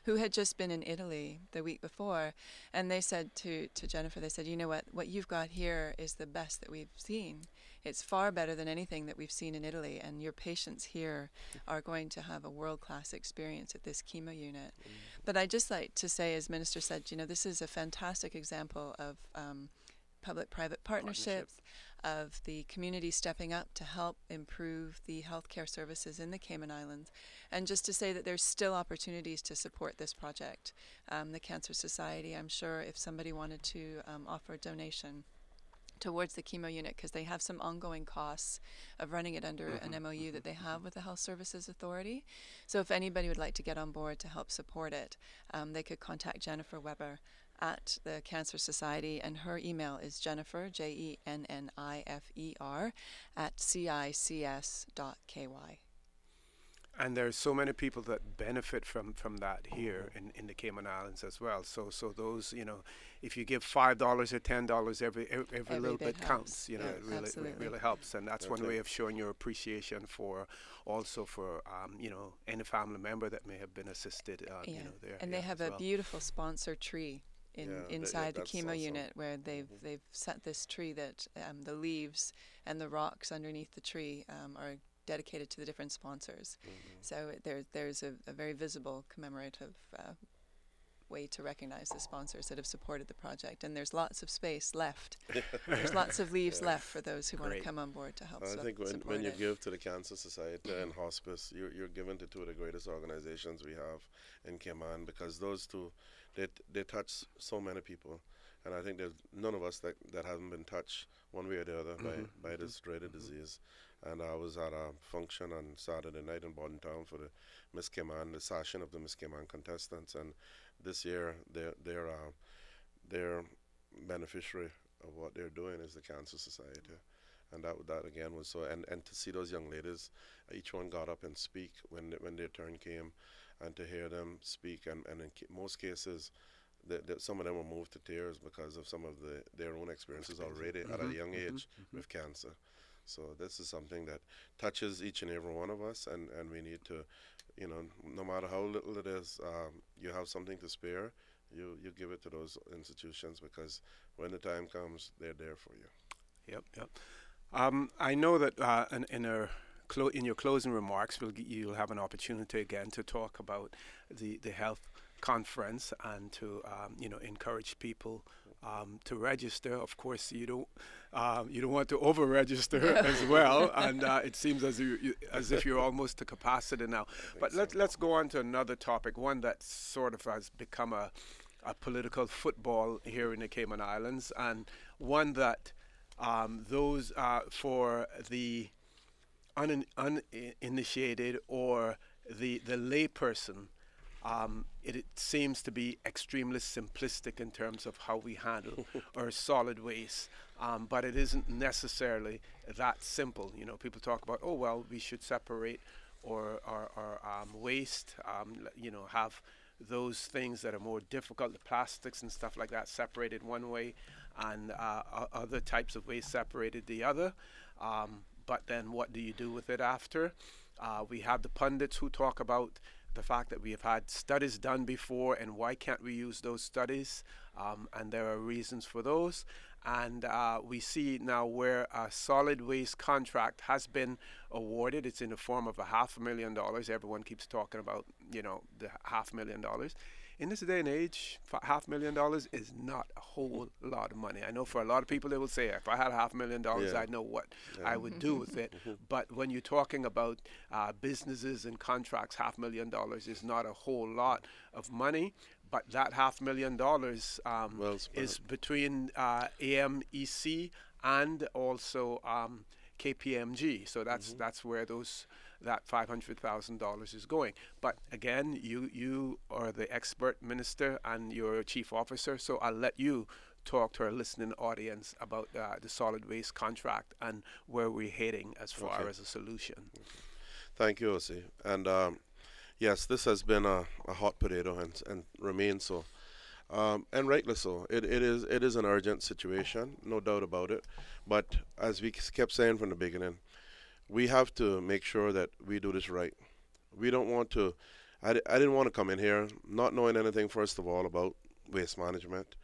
who had just been in Italy the week before. And they said to Jennifer, they said, you know what you've got here is the best that we've seen. It's far better than anything that we've seen in Italy, and your patients here are going to have a world-class experience at this chemo unit. But I'd just like to say, as Minister said, you know, this is a fantastic example of public-private partnerships, of the community stepping up to help improve the healthcare services in the Cayman Islands, and just to say that there's still opportunities to support this project. The Cancer Society, I'm sure if somebody wanted to offer a donation towards the chemo unit, because they have some ongoing costs of running it under an MOU that they have with the Health Services Authority. So if anybody would like to get on board to help support it, they could contact Jennifer Weber at the Cancer Society, and her email is Jennifer, JENNIFER, at CICS.KY. And there's so many people that benefit from that here in the Cayman Islands as well. So those, you know, if you give $5 or $10, every little bit counts. You know, it really helps, and that's one way of showing your appreciation for you know, any family member that may have been assisted. You know, there. And they have a beautiful sponsor tree inside the chemo unit, where they've set this tree that the leaves and the rocks underneath the tree are dedicated to the different sponsors. So there's a very visible commemorative way to recognize the sponsors that have supported the project, and there's lots of space left. There's lots of leaves left for those who want to come on board to help support it. I think when you give to the Cancer Society and Hospice, you're giving to two of the greatest organizations we have in Cayman, because those two, they touch so many people, and I think there's none of us that haven't been touched one way or the other by this dreaded disease. And I was at a function on Saturday night in Bordentown for the Miss Cayman, the session of the Miss Cayman contestants, and this year their beneficiary of what they're doing is the Cancer Society, and that again was so. And to see those young ladies, each one got up and speak when their turn came, and to hear them speak, and in most cases, some of them were moved to tears because of some of their own experiences already at a young age with cancer. So this is something that touches each and every one of us, and we need to, you know, no matter how little it is, you have something to spare, you give it to those institutions, because when the time comes, they're there for you. Yep. I know that in your closing remarks, you'll have an opportunity again to talk about the health conference and to you know, encourage people to register. Of course, you don't want to over-register as well, and it seems as if you're almost to capacity now. But let's go on to another topic, one that sort of has become a political football here in the Cayman Islands, and one that those for the uninitiated or the layperson, it seems to be extremely simplistic in terms of how we handle our solid waste, but it isn't necessarily that simple. You know, people talk about, oh well, we should separate our waste. You know, have those things that are more difficult, the plastics and stuff like that, separated one way, and other types of waste separated the other. But then, what do you do with it after? We have the pundits who talk about the fact that we have had studies done before, and why can't we use those studies? And there are reasons for those. And we see now where a solid waste contract has been awarded. It's in the form of $500,000. Everyone keeps talking about, the $500,000. In this day and age, $500,000 is not a whole lot of money. I know for a lot of people they will say, if I had $500,000, Yeah. I know what I would do with it. But when you're talking about businesses and contracts, $500,000 is not a whole lot of money. But that $500,000 Well spent. is between AMEC and also KPMG. So that's where that $500,000 is going. But again, you are the expert minister and you're a chief officer, so I'll let you talk to our listening audience about the solid waste contract and where we're heading as far as a solution. Thank you, Osi. And yes, this has been a hot potato and remains so. And rightly so. It is an urgent situation, no doubt about it. But as we kept saying from the beginning, we have to make sure that we do this right. We don't want to. I didn't want to come in here not knowing anything, first of all, about waste management.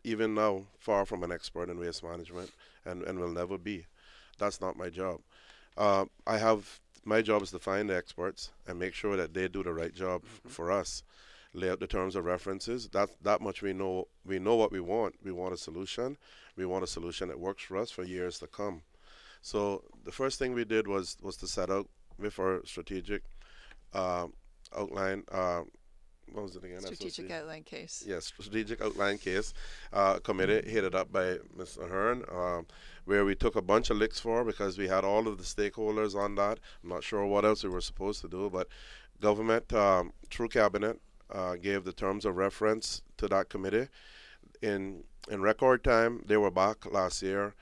Even now, far from an expert in waste management, and will never be. That's not my job. My job is to find the experts and make sure that they do the right job for us. Lay out the terms of references. That much we know. We know what we want. We want a solution. We want a solution that works for us for years to come. So the first thing we did was to set out with our strategic outline. What was it again? Strategic outline case. Yes, strategic outline case committee headed up by Ms. Ahern, where we took a bunch of licks for because we had all of the stakeholders on that. I'm not sure what else we were supposed to do, but government through cabinet gave the terms of reference to that committee. In record time, they were back last year.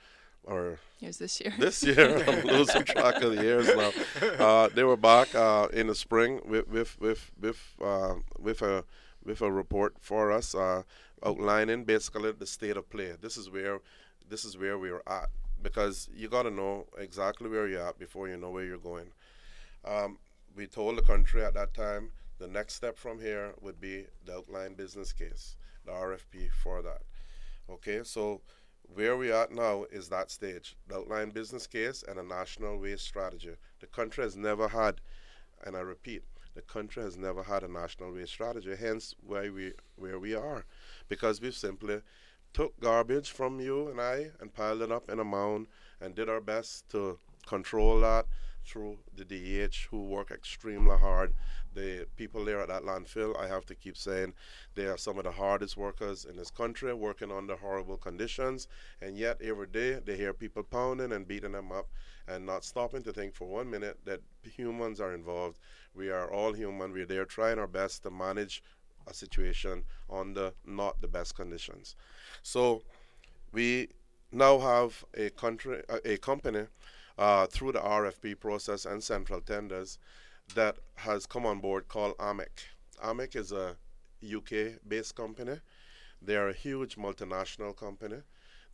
Or it was this year. This year, I'm losing track of the years now. They were back in the spring with a report for us, outlining basically the state of play. This is where we're at, because you got to know exactly where you're at before you know where you're going. We told the country at that time the next step from here would be the outline business case, the RFP for that. Okay, so where we are now is that stage, the outline business case and a national waste strategy. The country has never had, and I repeat, the country has never had a national waste strategy, hence where we are. Because we've simply took garbage from you and I and piled it up in a mound and did our best to control that through the DEH, who work extremely hard. The people there at that landfill, I have to keep saying, they are some of the hardest workers in this country, working under horrible conditions, and yet every day they hear people pounding and beating them up and not stopping to think for 1 minute that humans are involved. We are all human. We're there trying our best to manage a situation under not the best conditions. So we now have a company through the RFP process and central tenders that has come on board called AMEC. AMEC is a UK-based company. They are a huge multinational company.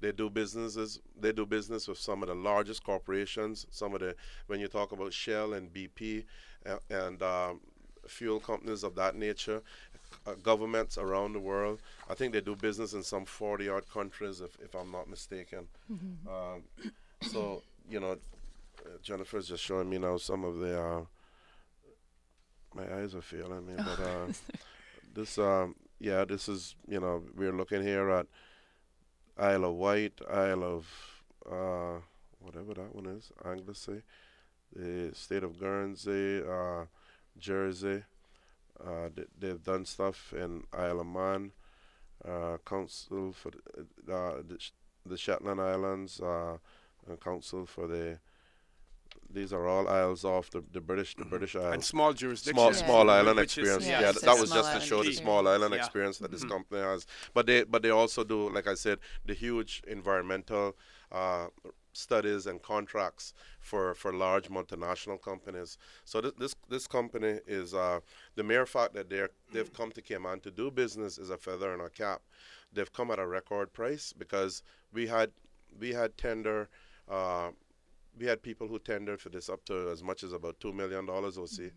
They do business with some of the largest corporations. When you talk about Shell and BP and fuel companies of that nature, governments around the world. I think they do business in some 40-odd countries, if I'm not mistaken. So, Jennifer's just showing me now some of the. My eyes are failing me, but this is, we're looking here at Isle of Wight, Isle of whatever that one is, Anglesey, the state of Guernsey, Jersey. They've done stuff in Isle of Man, Council for the Shetland Islands, Council for these are all isles off the British Isles. And small jurisdictions. Small island Which is- experience. yeah, Yeah, it's that a was small just to show the island small island Yeah. experience that this company has. But they also do, like I said, the huge environmental studies and contracts for large multinational companies. So this company is the mere fact that they've come to Cayman to do business is a feather in our cap. They've come at a record price because we had tender. We had people who tendered for this up to as much as about $2 million OC.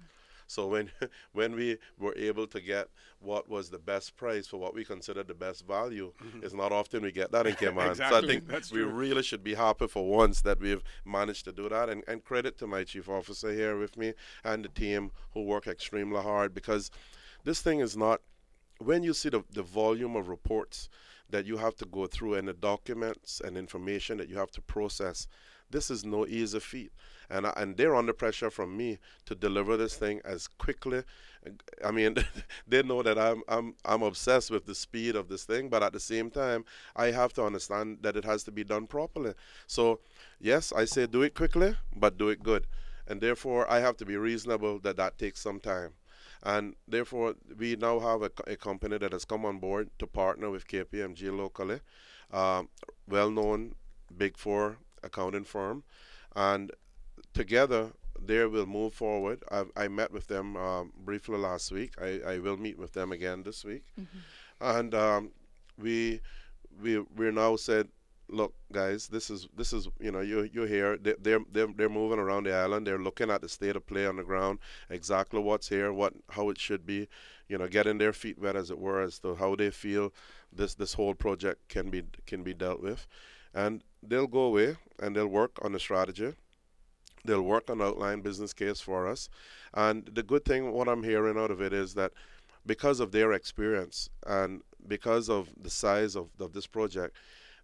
So when when we were able to get what was the best price for what we consider the best value, it's not often we get that in Cayman. So I Exactly, think that's we true. really should be happy for once that we've managed to do that. And credit to my chief officer here with me and the team who work extremely hard, because this thing is not, when you see the volume of reports that you have to go through and the documents and information that you have to process, this is no easy feat. And they're under pressure from me to deliver this thing as quickly. I mean, they know that I'm obsessed with the speed of this thing, but at the same time, I have to understand that it has to be done properly. So, yes, I say do it quickly, but do it good. And therefore, I have to be reasonable that that takes some time. And therefore, we now have a company that has come on board to partner with KPMG locally, well-known Big Four accounting firm, and together they will move forward. I met with them briefly last week. I will meet with them again this week, and we're now said, look, guys, this is you're here. They're moving around the island. They're looking at the state of play on the ground, exactly what's here, how it should be, getting their feet wet, as it were, as to how they feel this whole project can be dealt with, and they'll go away and they'll work on the strategy. They'll work on outline business case for us, and the good thing, what I'm hearing out of it, is that because of their experience and because of the size of this project,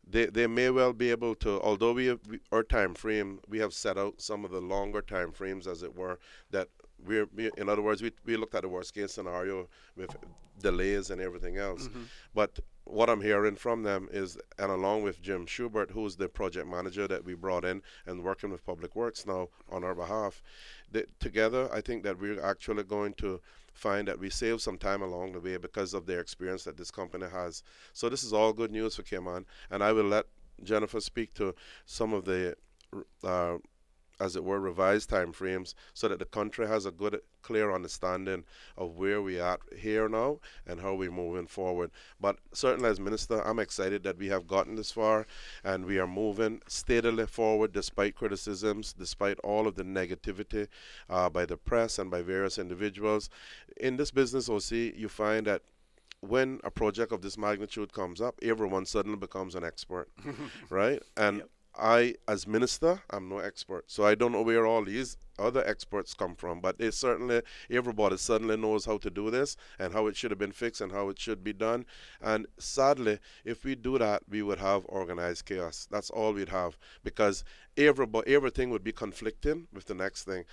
they may well be able to, although our time frame, we have set out some of the longer time frames, as it were, that in other words, we looked at the worst case scenario with delays and everything else. But what I'm hearing from them is, and along with Jim Schubert, who's the project manager that we brought in and working with Public Works now on our behalf, together I think that we're actually going to find that we save some time along the way because of their experience that this company has. So this is all good news for Cayman, and I will let Jennifer speak to some of the as it were, revised time frames, so that the country has a good, clear understanding of where we are here now and how we're moving forward. But certainly as Minister, I'm excited that we have gotten this far and we are moving steadily forward despite criticisms, despite all of the negativity by the press and by various individuals. In this business, OC, you find that when a project of this magnitude comes up, everyone suddenly becomes an expert, right? And yep. I, as minister, I'm no expert, so I don't know where all these other experts come from, but everybody suddenly knows how to do this and how it should have been fixed and how it should be done. And sadly, if we do that, we would have organized chaos. That's all we'd have, because everything would be conflicting with the next thing.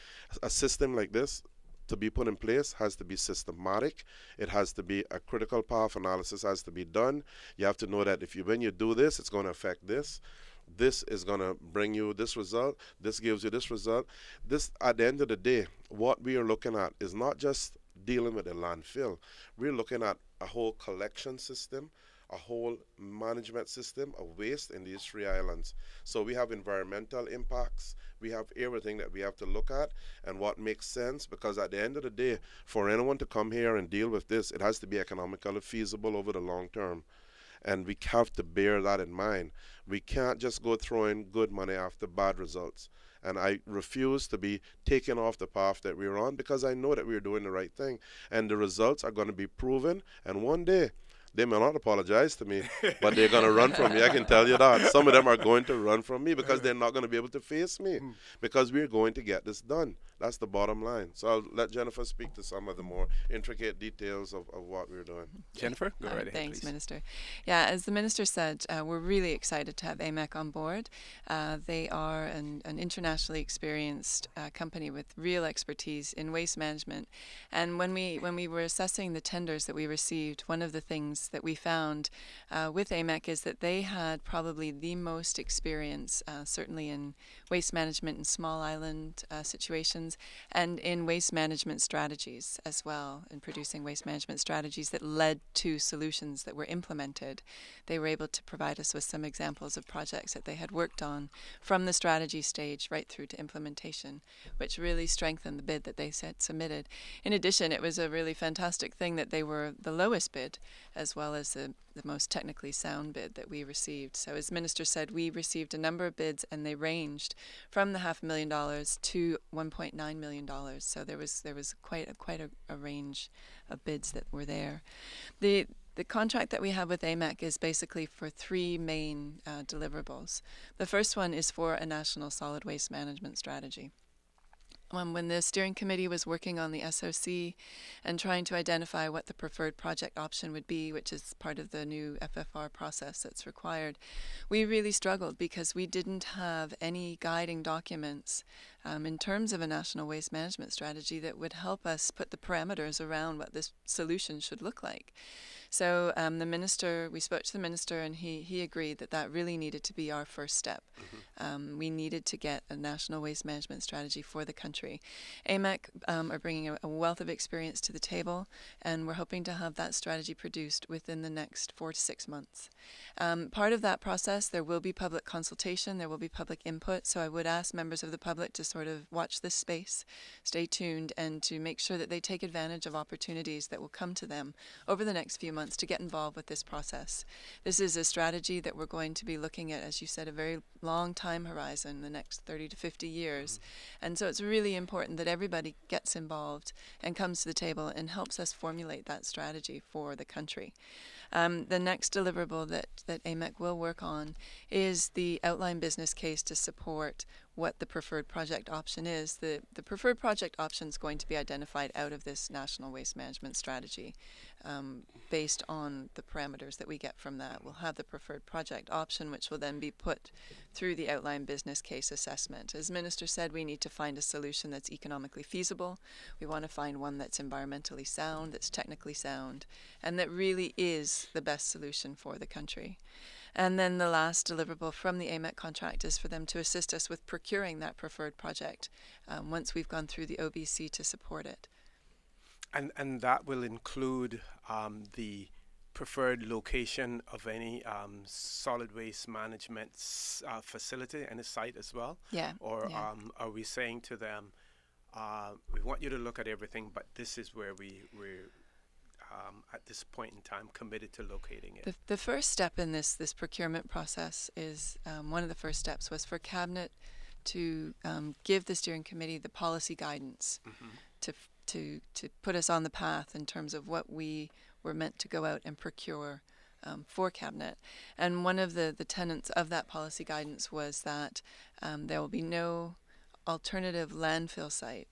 A system like this, to be put in place, has to be systematic. It has to be a critical path analysis has to be done. You have to know that when you do this, it's going to affect this. This is going to bring you this result. This gives you this result. This, at the end of the day, what we are looking at is not just dealing with a landfill. We're looking at a whole collection system, a whole management system of waste in these 3 islands. So we have environmental impacts. We have everything that we have to look at and what makes sense, because at the end of the day, for anyone to come here and deal with this, it has to be economically feasible over the long term. And we have to bear that in mind. We can't just go throwing good money after bad results. And I refuse to be taken off the path that we're on, because I know that we're doing the right thing. And the results are going to be proven. And one day, they may not apologize to me, but they're going to run from me. I can tell you that. Some of them are going to run from me because they're not going to be able to face me, because we're going to get this done. That's the bottom line. So I'll let Jennifer speak to some of the more intricate details of what we're doing. Jennifer, go right ahead, thanks, please. Minister. Yeah, as the Minister said, we're really excited to have AMEC on board. They are an internationally experienced company with real expertise in waste management. And when we were assessing the tenders that we received, one of the things that we found with AMEC is that they had probably the most experience, certainly in waste management in small island situations, and in waste management strategies as well, in producing waste management strategies that led to solutions that were implemented. They were able to provide us with some examples of projects that they had worked on from the strategy stage right through to implementation, which really strengthened the bid that they submitted. In addition, it was a really fantastic thing that they were the lowest bid as as well as the most technically sound bid that we received. So as Minister said, we received a number of bids, and they ranged from the $500,000 to $1.9 million. So there was quite a range of bids that were there. The contract that we have with AMEC is basically for three main deliverables. The first one is for a national solid waste management strategy. When the steering committee was working on the SOC and trying to identify what the preferred project option would be, which is part of the new FFR process that's required, we really struggled because we didn't have any guiding documents in terms of a national waste management strategy that would help us put the parameters around what this solution should look like. So we spoke to the minister, and he agreed that really needed to be our first step. We needed to get a national waste management strategy for the country. AMEC are bringing a wealth of experience to the table, and we're hoping to have that strategy produced within the next 4 to 6 months. Part of that process, there will be public consultation, there will be public input, so I would ask members of the public to sort of watch this space, stay tuned, and to make sure that they take advantage of opportunities that will come to them over the next few months to get involved with this process. This is a strategy that we're going to be looking at, as you said, a very long time horizon, the next 30 to 50 years. And so it's really important that everybody gets involved and comes to the table and helps us formulate that strategy for the country. The next deliverable that AMEC will work on is the outline business case to support what the preferred project option is. The preferred project option is going to be identified out of this national waste management strategy based on the parameters that we get from that. We'll have the preferred project option, which will then be put through the outline business case assessment. As Minister said, we need to find a solution that's economically feasible. We want to find one that's environmentally sound, that's technically sound, and that really is the best solution for the country. And then the last deliverable from the AMEC contract is for them to assist us with procuring that preferred project once we've gone through the OBC to support it. And that will include the preferred location of any solid waste management facility and a site as well? Yeah. Or are we saying to them, we want you to look at everything, but this is where we're at this point in time committed to locating it? The first step in this procurement process is, one of the first steps was for Cabinet to give the steering committee the policy guidance to put us on the path in terms of what we were meant to go out and procure for Cabinet. And one of the tenets of that policy guidance was that there will be no alternative landfill site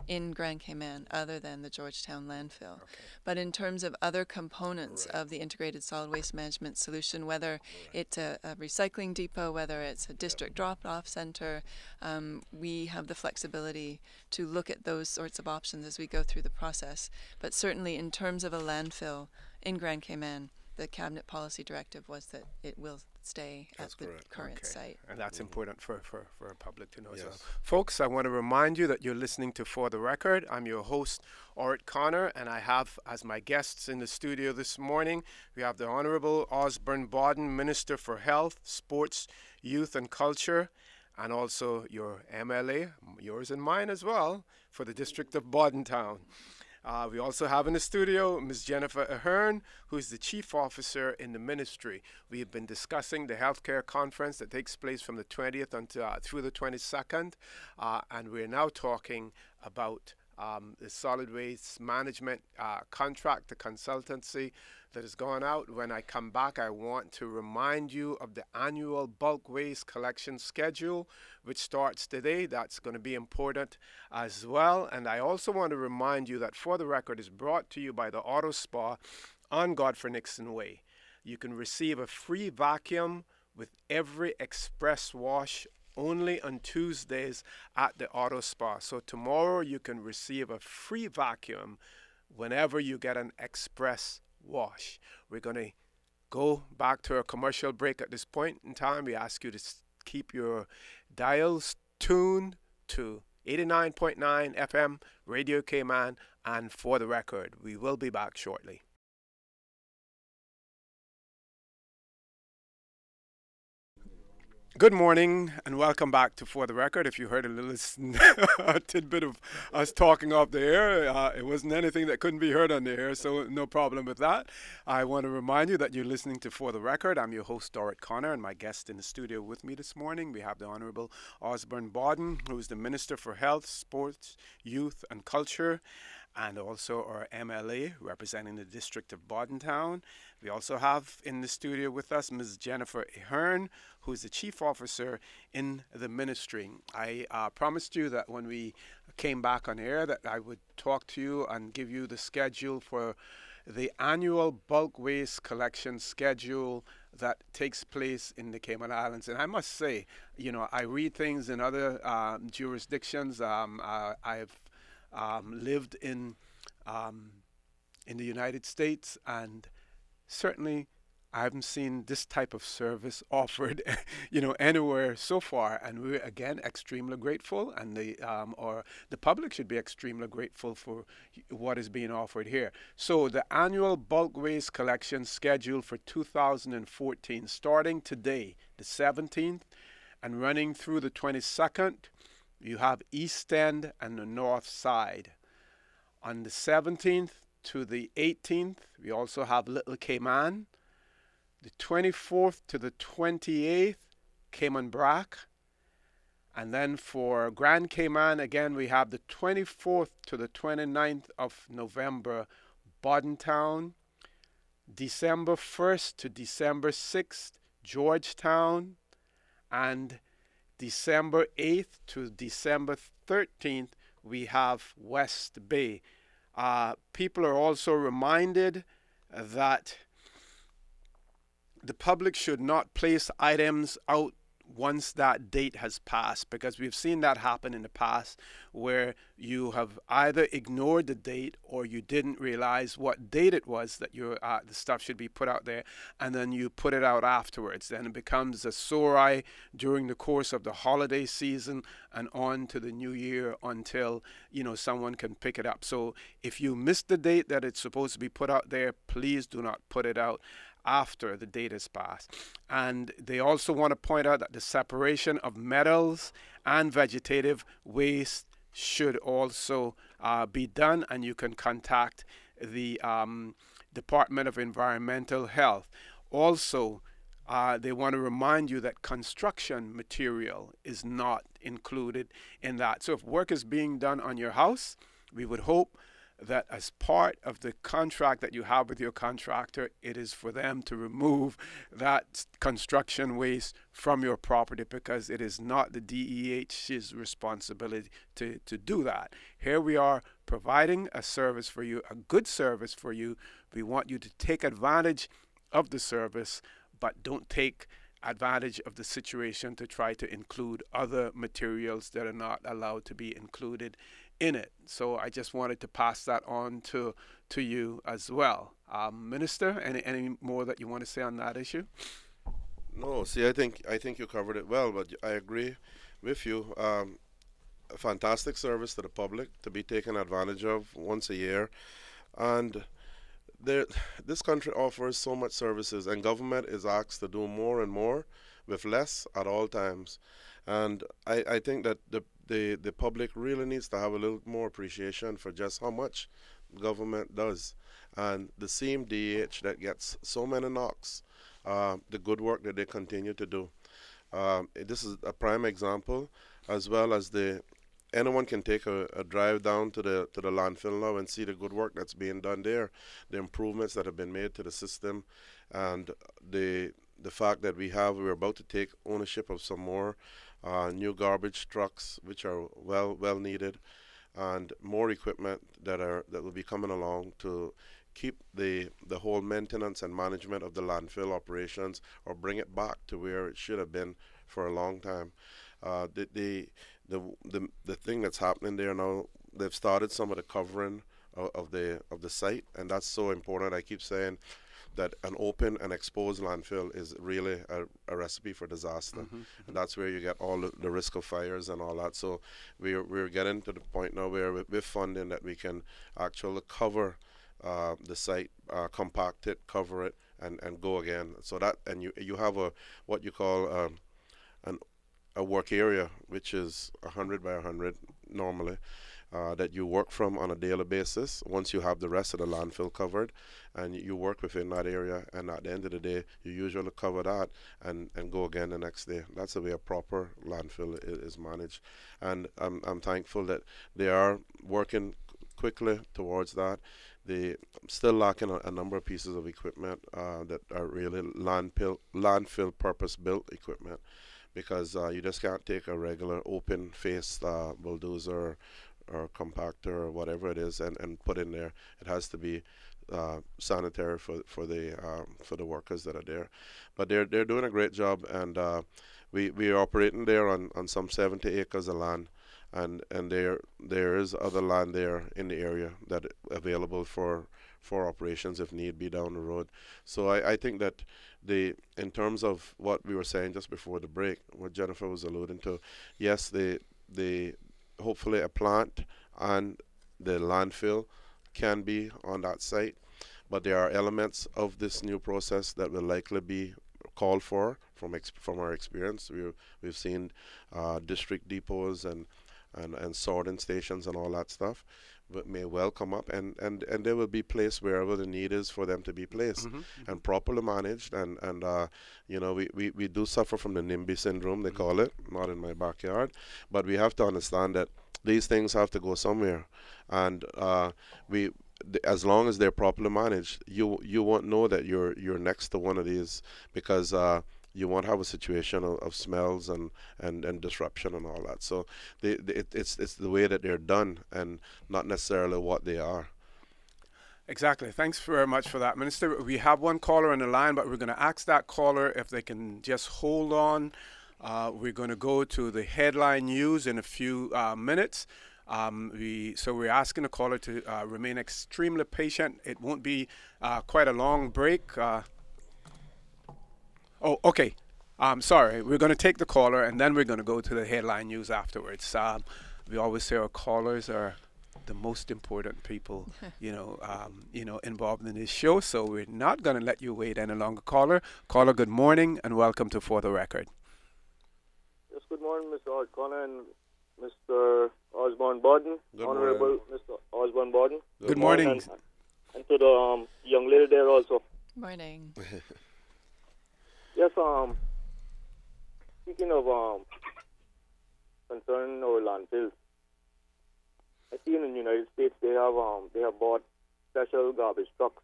in Grand Cayman other than the Georgetown landfill. Okay. But in terms of other components of the integrated solid waste management solution, whether it's a recycling depot, whether it's a district drop-off center, we have the flexibility to look at those sorts of options as we go through the process. But certainly in terms of a landfill in Grand Cayman, the Cabinet policy directive was that it will stay at the current site. And that's important for our public to know as well. Folks, I want to remind you that you're listening to For the Record. I'm your host, Orit Connor, and I have as my guests in the studio this morning, we have the Honorable Osborne Bodden, Minister for Health, Sports, Youth and Culture, and also your MLA, yours and mine as well, for the District of Bordentown. We also have in the studio Ms. Jennifer Ahern, who is the Chief Officer in the Ministry. We have been discussing the healthcare conference that takes place from the 20th until, through the 22nd, and we're now talking about the solid waste management contract, the consultancy that has gone out. When I come back, I want to remind you of the annual bulk waste collection schedule, which starts today. That's going to be important as well. And I also want to remind you that For the Record is brought to you by the Auto Spa on Godfrey Nixon Way. You can receive a free vacuum with every express wash only on Tuesdays at the Auto Spa. So tomorrow you can receive a free vacuum whenever you get an express wash. We're going to go back to our commercial break at this point in time. We ask you to keep your dials tuned to 89.9 FM, Radio Cayman, and For the Record. We will be back shortly. Good morning and welcome back to For the Record. If you heard a little a tidbit of us talking off the air, it wasn't anything that couldn't be heard on the air, so no problem with that. I want to remind you that you're listening to For the Record. I'm your host, Dorrit Connor, and my guest in the studio with me this morning, we have the Honorable Osborne Bawden, who is the Minister for Health, Sports, Youth and Culture, and also our MLA representing the District of Bordentown. We also have in the studio with us Ms. Jennifer Ahern, who is the Chief Officer in the ministry. I promised you that when we came back on air that I would talk to you and give you the schedule for the annual bulk waste collection schedule that takes place in the Cayman Islands. And I must say, you know, I read things in other jurisdictions. I've lived in the United States, and certainly I haven't seen this type of service offered, you know, anywhere so far. And we're again extremely grateful, and the public should be extremely grateful for what is being offered here. So the annual bulk waste collection schedule for 2014, starting today, the 17th, and running through the 22nd. You have East End and the North Side. On the 17th to the 18th, we also have Little Cayman. The 24th to the 28th, Cayman Brac. And then for Grand Cayman, again, we have the 24th to the 29th of November, Bordentown. December 1st to December 6th, Georgetown. And December 8th to December 13th, we have West Bay. People are also reminded that the public should not place items out once that date has passed, because we've seen that happen in the past where you have either ignored the date or you didn't realize what date it was that the stuff should be put out there, and then you put it out afterwards. Then it becomes a sore eye during the course of the holiday season and on to the new year until, you know, someone can pick it up. So if you missed the date that it's supposed to be put out there, please do not put it out after the date is passed. And they also want to point out that the separation of metals and vegetative waste should also be done, and you can contact the Department of Environmental Health. Also, they want to remind you that construction material is not included in that. So if work is being done on your house, we would hope that as part of the contract that you have with your contractor, it is for them to remove that construction waste from your property, because it is not the DEH's responsibility to do that. Here we are providing a service for you, a good service for you. We want you to take advantage of the service, but don't take advantage of the situation to try to include other materials that are not allowed to be included in it. So I just wanted to pass that on to you as well. Minister, any more that you want to say on that issue? No, see, I think you covered it well, but I agree with you. A fantastic service to the public to be taken advantage of once a year. And this country offers so much services, and government is asked to do more and more with less at all times. And I think that the public really needs to have a little more appreciation for just how much government does. And the same DH that gets so many knocks, the good work that they continue to do. This is a prime example, as well as anyone can take a drive down to the landfill now and see the good work that's being done there, the improvements that have been made to the system, and the fact that we're about to take ownership of some more new garbage trucks, which are well needed, and more equipment that will be coming along to keep the whole maintenance and management of the landfill operations, or bring it back to where it should have been for a long time. The thing that's happening there now, they've started some of the covering of the site, and that's so important. I keep saying that an open and exposed landfill is really a recipe for disaster. And that's where you get all the risk of fires and all that. So we're getting to the point now where with funding that we can actually cover the site, compact it, cover it, and go again. So that, and you have what you call an a work area, which is 100 by 100 normally, that you work from on a daily basis once you have the rest of the landfill covered, and you work within that area, and at the end of the day you usually cover that and go again the next day. That's the way a proper landfill is managed, and I'm thankful that they are working quickly towards that. They still lacking a number of pieces of equipment that are really landfill purpose built equipment, because you just can't take a regular open faced bulldozer or compactor or whatever it is and put in there. It has to be sanitary for the workers that are there. But they're doing a great job, and we are operating there on some 70 acres of land, and there is other land there in the area that available for operations if need be down the road. So I think that in terms of what we were saying just before the break, what Jennifer was alluding to, yes, the hopefully a plant and the landfill can be on that site, but there are elements of this new process that will likely be called for from our experience. We've seen district depots and sorting stations and all that stuff, but may well come up, and they will be placed wherever the need is for them to be placed, and properly managed. And you know, we do suffer from the NIMBY syndrome, they call it, not in my backyard, but we have to understand that these things have to go somewhere, and as long as they're properly managed, you won't know that you're next to one of these, because you won't have a situation of smells and disruption and all that. So it's the way that they're done, and not necessarily what they are. Exactly. Thanks very much for that, Minister. We have one caller on the line, but we're going to ask that caller if they can just hold on. We're going to go to the headline news in a few minutes. So we're asking the caller to remain extremely patient. It won't be quite a long break. Oh, okay. Sorry. We're going to take the caller, and then we're going to go to the headline news afterwards. We always say our callers are the most important people, involved in this show. So we're not going to let you wait any longer. Caller, good morning, and welcome to For the Record. Yes, good morning, Mr. O'Connor and Mr. Osborne Borden. Honorable Mr. Osborne Borden. Good morning. And to the young lady there also. Morning. Yes, speaking of concerning our landfills, I see in the United States they have bought special garbage trucks.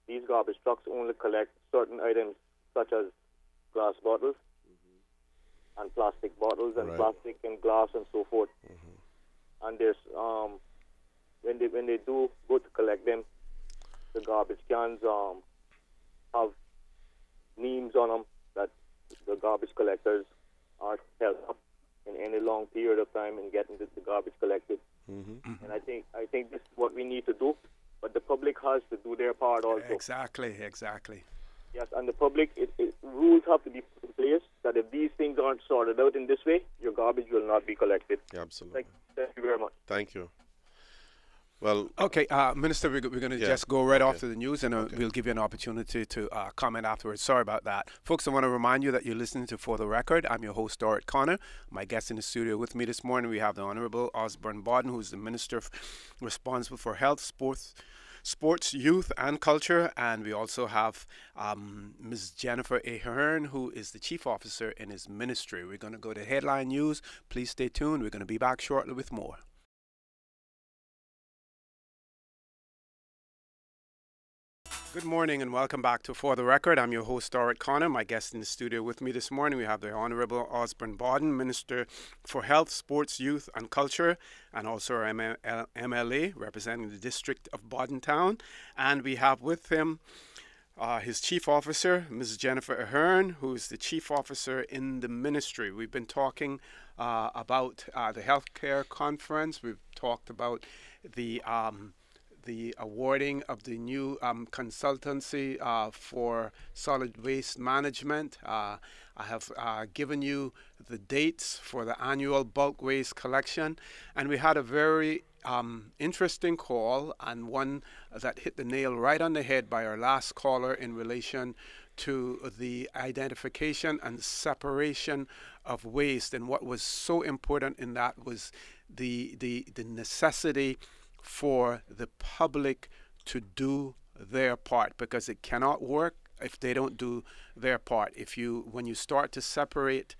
These garbage trucks only collect certain items such as glass bottles and plastic bottles and plastic and glass and so forth. And there's when they do go to collect them, the garbage cans have names on them that the garbage collectors are held up in any long period of time in getting the garbage collected. And I think this is what we need to do, but the public has to do their part also. Exactly. Yes, and the public, rules have to be put in place that if these things aren't sorted out in this way, your garbage will not be collected. Yeah, absolutely. Thank you very much. Thank you. Well, okay, Minister, we're going to just go right off to the news, and we'll give you an opportunity to comment afterwards. Sorry about that. Folks, I want to remind you that you're listening to For the Record. I'm your host, Dorit Connor. My guest in the studio with me this morning, we have the Honorable Osborne Borden, who's the Minister responsible for health, sports, youth, and culture. And we also have Ms. Jennifer Ahern, who is the Chief Officer in his ministry. We're going to go to headline news. Please stay tuned. We're going to be back shortly with more. Good morning and welcome back to For the Record. I'm your host, Dorit Connor. My guest in the studio with me this morning, we have the Honorable Osborne Borden, Minister for Health, Sports, Youth and Culture, and also our MLA representing the District of Bordentown. And we have with him his Chief Officer, Ms. Jennifer Ahern, who is the Chief Officer in the ministry. We've been talking about the healthcare conference. We've talked about the awarding of the new consultancy for solid waste management. I have given you the dates for the annual bulk waste collection, and we had a very interesting call, and one that hit the nail right on the head by our last caller in relation to the identification and separation of waste. And what was so important in that was the necessity for the public to do their part, because it cannot work if they don't do their part. When you start to separate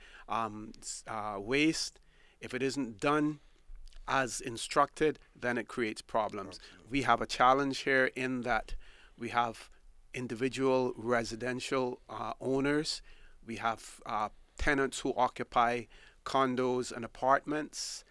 waste, if it isn't done as instructed, then it creates problems. We have a challenge here in that we have individual residential owners. We have tenants who occupy condos and apartments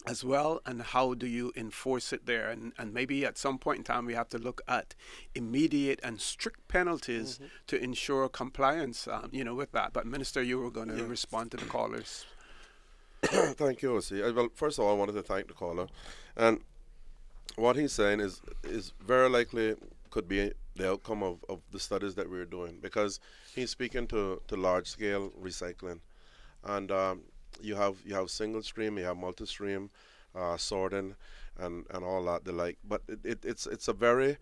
as well, and how do you enforce it there? And maybe at some point in time we have to look at immediate and strict penalties to ensure compliance, with that. But Minister, you were going to respond to the callers. Thank you, O.C. Well, first of all, I wanted to thank the caller. And what he's saying is very likely could be the outcome of the studies that we're doing, because he's speaking to large-scale recycling. And you have single stream, you have multi-stream sorting, and all that the like. But it's a very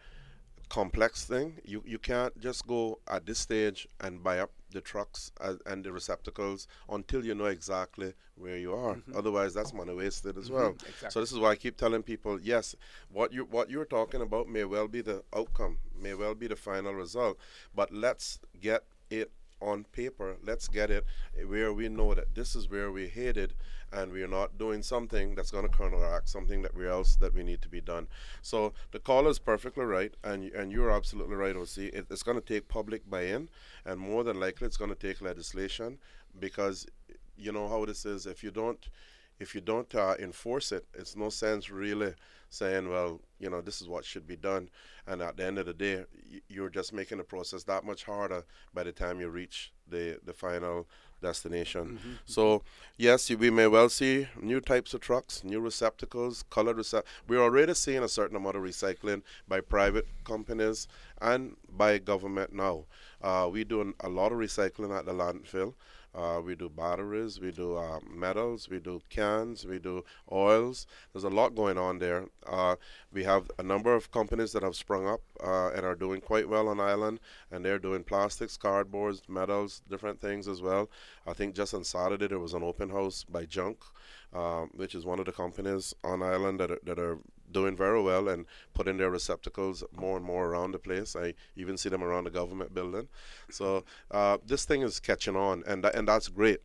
complex thing. You can't just go at this stage and buy up the trucks and the receptacles until you know exactly where you are. Otherwise, that's money wasted as well. Exactly. So this is why I keep telling people, yes, what you're talking about may well be the outcome, may well be the final result, but let's get it on paper. Let's get it where we know that this is where we're headed, and we're not doing something that's going to counteract something that we need to be done. So the caller is perfectly right, and you're absolutely right, O.C. It's going to take public buy-in, and more than likely it's going to take legislation, because you know how this is. If you don't enforce it, it's no sense really saying, well, this is what should be done. And at the end of the day, you're just making the process that much harder by the time you reach the final destination. So yes, we may well see new types of trucks, new receptacles, colored receptacles. We're already seeing a certain amount of recycling by private companies and by government now. We do a lot of recycling at the landfill. We do batteries, we do metals, we do cans, we do oils. There's a lot going on there. We have a number of companies that have sprung up and are doing quite well on island, and they're doing plastics, cardboards, metals, different things as well. I think just on Saturday there was an open house by Junk, which is one of the companies on island that are doing very well and putting their receptacles more and more around the place. I even see them around the government building. So this thing is catching on, and that's great.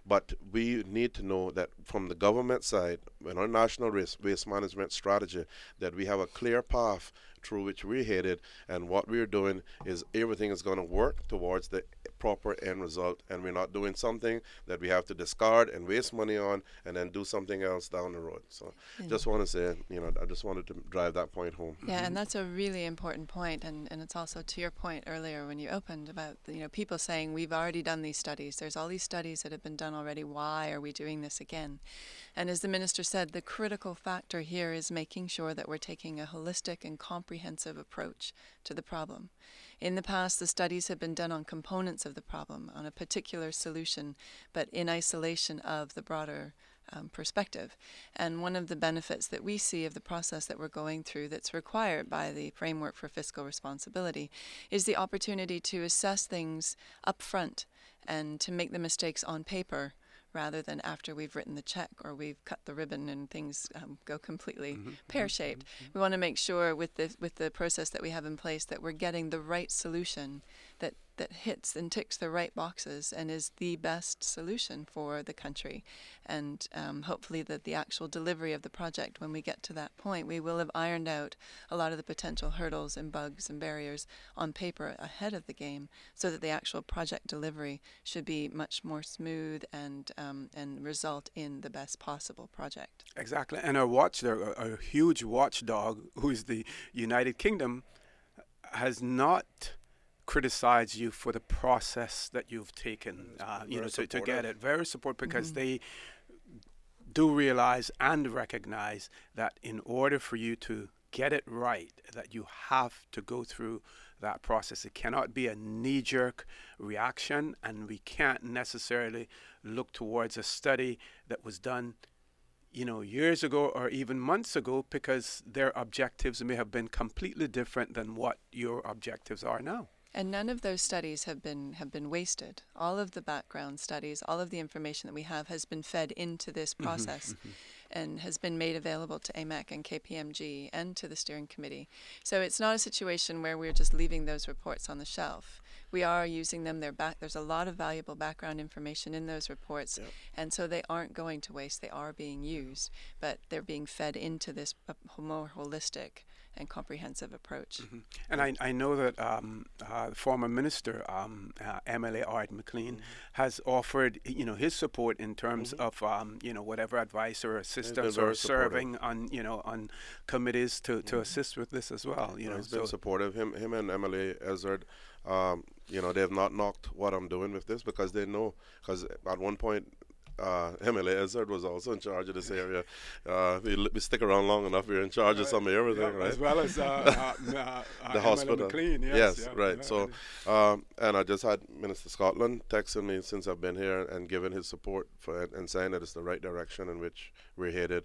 But we need to know that from the government side, in our national waste management strategy, that we have a clear path through which we're headed, and what we're doing is everything is going to work towards the proper end result, and we're not doing something that we have to discard and waste money on and then do something else down the road. So just want to say, I just wanted to drive that point home. Yeah, and that's a really important point, and it's also to your point earlier when you opened about people saying we've already done these studies. There's all these studies that have been done already. Why are we doing this again? And as the minister said, the critical factor here is making sure that we're taking a holistic and comprehensive approach to the problem. In the past, the studies have been done on components of the problem, on a particular solution, but in isolation of the broader perspective. And one of the benefits that we see of the process that we're going through that's required by the framework for fiscal responsibility is the opportunity to assess things up front and to make the mistakes on paper rather than after we've written the check or we've cut the ribbon and things go completely pear-shaped. We want to make sure with the process that we have in place that we're getting the right solution that hits and ticks the right boxes and is the best solution for the country. And hopefully that the actual delivery of the project, when we get to that point, we will have ironed out a lot of the potential hurdles and bugs and barriers on paper ahead of the game, so that the actual project delivery should be much more smooth and result in the best possible project. Exactly. And our huge watchdog, who is the United Kingdom, has not criticize you for the process that you've taken, to get it. Very supportive, because they do realize and recognize that in order for you to get it right, that you have to go through that process. It cannot be a knee-jerk reaction, and we can't necessarily look towards a study that was done years ago or even months ago, because their objectives may have been completely different than what your objectives are now. And none of those studies have been wasted. All of the background studies, all of the information that we have has been fed into this process and has been made available to AMEC and KPMG and to the steering committee. So it's not a situation where we're just leaving those reports on the shelf. We are using them. There's a lot of valuable background information in those reports, and so they aren't going to waste. They are being used, but they're being fed into this more holistic and comprehensive approach. And I know that the former minister, MLA Art McLean, has offered his support in terms of whatever advice or assistance or serving on on committees to assist with this as well. He's been supportive. Him and MLA Ezard. They have not knocked what I'm doing with this because they know. Because at one point, MLA Ezard was also in charge of this area. We stick around long enough, we're in charge of some of everything, right? As well as the hospital. McLean, yes, right. So, and I just had Minister Scotland texting me since I've been here and giving his support for it and saying that it's the right direction in which we're headed.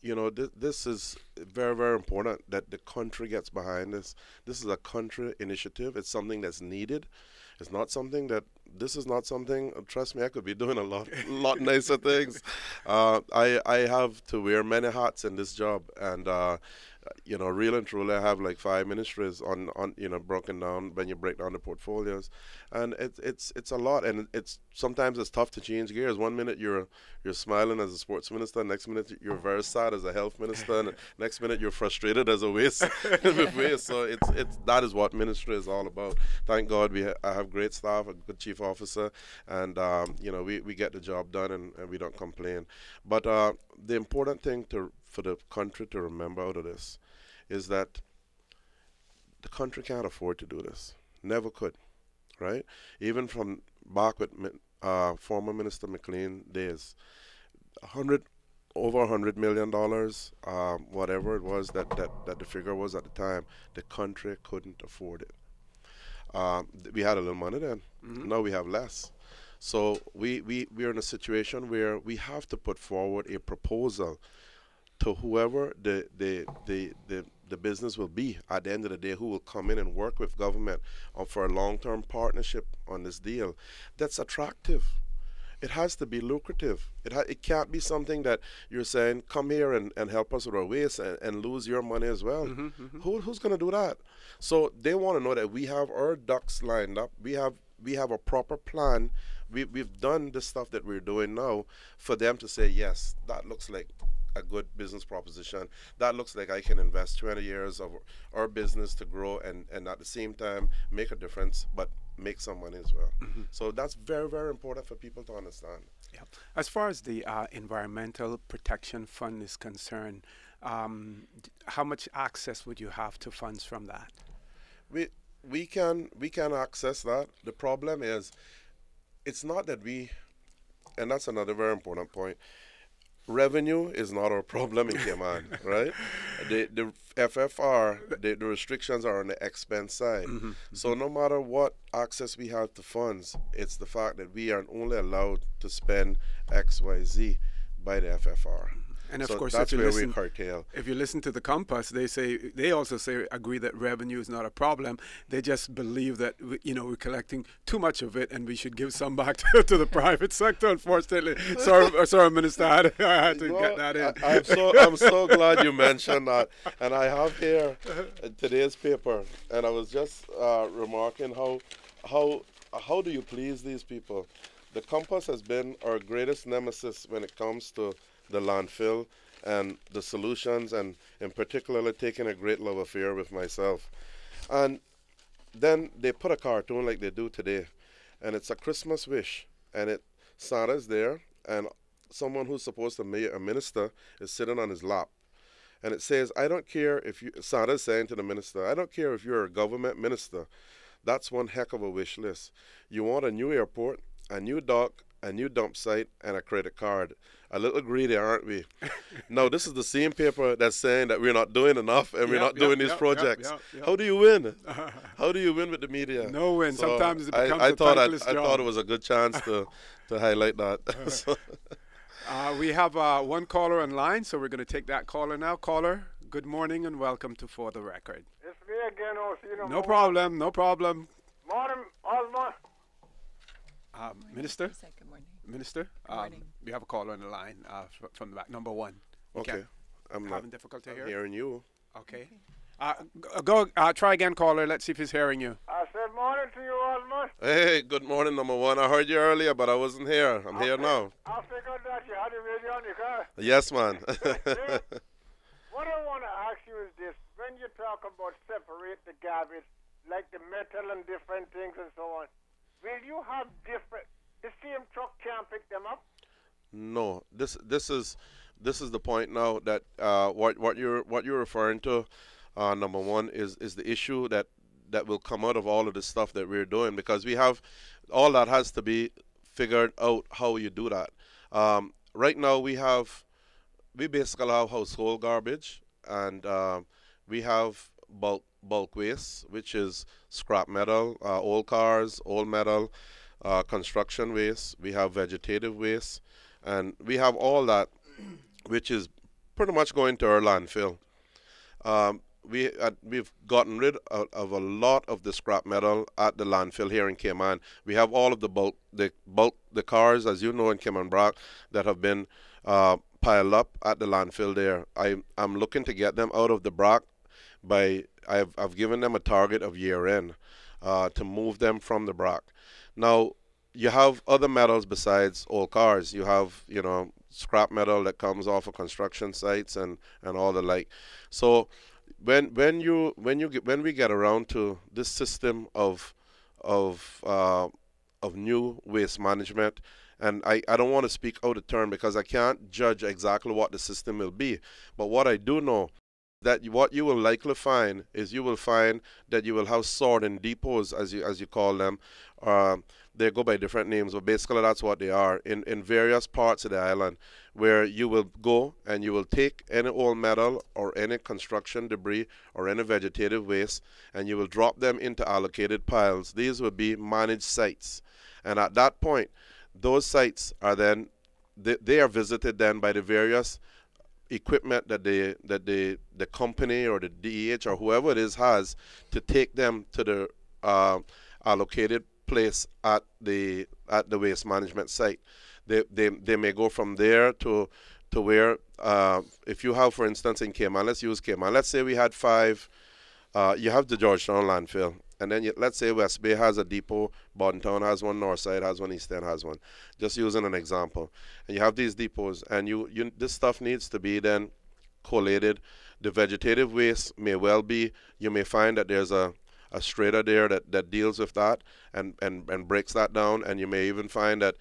This is very, very important that the country gets behind this. This is a country initiative. It's something that's needed. It's not something that, this is not something, trust me, I could be doing a lot nicer things. I have to wear many hats in this job, and real and truly, I have like 5 ministries on broken down when you break down the portfolios, and it's a lot, and sometimes it's tough to change gears. One minute you're smiling as a sports minister, next minute you're very sad as a health minister, and next minute you're frustrated as a waste with waste. So that is what ministry is all about. Thank God I have great staff, a good chief officer, and we get the job done, and we don't complain. But the important thing for the country to remember out of this is that the country can't afford to do this. Never could, right? Even from back with former Minister McLean days, over $100 million, whatever it was that the figure was at the time, the country couldn't afford it. We had a little money then. Now we have less. So we're in a situation where we have to put forward a proposal to whoever the business will be at the end of the day, who will come in and work with government for a long-term partnership on this deal that's attractive. It has to be lucrative. It can't be something that you're saying, come here and help us with our waste and lose your money as well. Who's going to do that? So they want to know that we have our ducks lined up. We have a proper plan. We've done the stuff that we're doing now for them to say, yes, that looks like a good business proposition. That looks like I can invest 20 years of our business to grow and at the same time make a difference, but make some money as well. So that's very, very important for people to understand. Yeah. As far as the Environmental Protection Fund is concerned, how much access would you have to funds from that? We can access that. The problem is, it's not that and that's another very important point. Revenue is not our problem in Cayman, right? The FFR, the restrictions are on the expense side. So no matter what access we have to funds, it's the fact that we are only allowed to spend X, Y, Z by the FFR. And of so course, that's where we curtail. If you listen to the Compass, they also agree that revenue is not a problem. They just believe that we're collecting too much of it, and we should give some back to the private sector. Unfortunately, sorry, Minister, I had to get that in. I'm so glad you mentioned that, and I have here today's paper, and I was just remarking how do you please these people? The Compass has been our greatest nemesis when it comes to the landfill and the solutions, and in particular taking a great love affair with myself. And then they put a cartoon like they do today, and it's a Christmas wish, and Santa's there, and someone who's supposed to be a minister is sitting on his lap, and it says, I don't care if you, Santa's saying to the minister, I don't care if you're a government minister, that's one heck of a wish list. You want a new airport, a new dock, a new dump site, and a credit card. A little greedy, aren't we? No, this is the same paper that's saying that we're not doing enough and we're not doing these projects. How do you win? How do you win with the media? No win. So sometimes it becomes I a thankless job. I thought it was a good chance to highlight that. We have one caller online, so we're going to take that caller now. Caller, good morning and welcome to For the Record. It's me again, OC. No problem, no problem. Morning, Alma. Minister? He said good morning. Minister? morning. We have a caller on the line from the back. Number one. Okay. I'm not Having difficulty here? hearing you. Okay. Try again, caller. Let's see if he's hearing you. I said morning to you, Alma. Hey, good morning, number one. I heard you earlier, but I wasn't here. I'm here now. I figured that you had the radio on your car. Yes, man. What I want to ask you is this. When you talk about separate the garbage, like the metal and different things and so on, will you have the same truck can't pick them up? No, this is the point now that what you're referring to, number one, is the issue that will come out of all of the stuff that we're doing, because we have all that has to be figured out how you do that. Right now we basically have household garbage, and we have bulk waste, which is scrap metal, old cars, old metal, construction waste. We have vegetative waste, and we have all that, which is pretty much going to our landfill. We've gotten rid of a lot of the scrap metal at the landfill here in Cayman. We have all of the cars, as you know, in Cayman Brock, that have been piled up at the landfill there. I'm looking to get them out of the Brock I've given them a target of year end to move them from the Brock. Now, you have other metals besides old cars. You have, scrap metal that comes off of construction sites and all the like. So when we get around to this system of new waste management, and I don't want to speak out of turn because I can't judge exactly what the system will be, but what I do know that what you will likely find is you will find that you will have sorting depots, as you call them. They go by different names, but basically that's what they are in various parts of the island, where you will go and you will take any old metal or any construction debris or any vegetative waste, and you will drop them into allocated piles. These will be managed sites, and at that point, those sites are then they are visited then by the various equipment that the company or the DEH or whoever it is has to take them to the allocated place at the waste management site. They may go from there to where if you have, for instance, in Cayman, let's use Cayman. Let's say we had 5. You have the Georgetown landfill, and then let's say West Bay has a depot, Bordentown has one, Northside has one, East End has one. Just using an example. And you have these depots, and this stuff needs to be then collated. The vegetative waste may well be, you may find that there's a strata there that deals with that and breaks that down, and you may even find that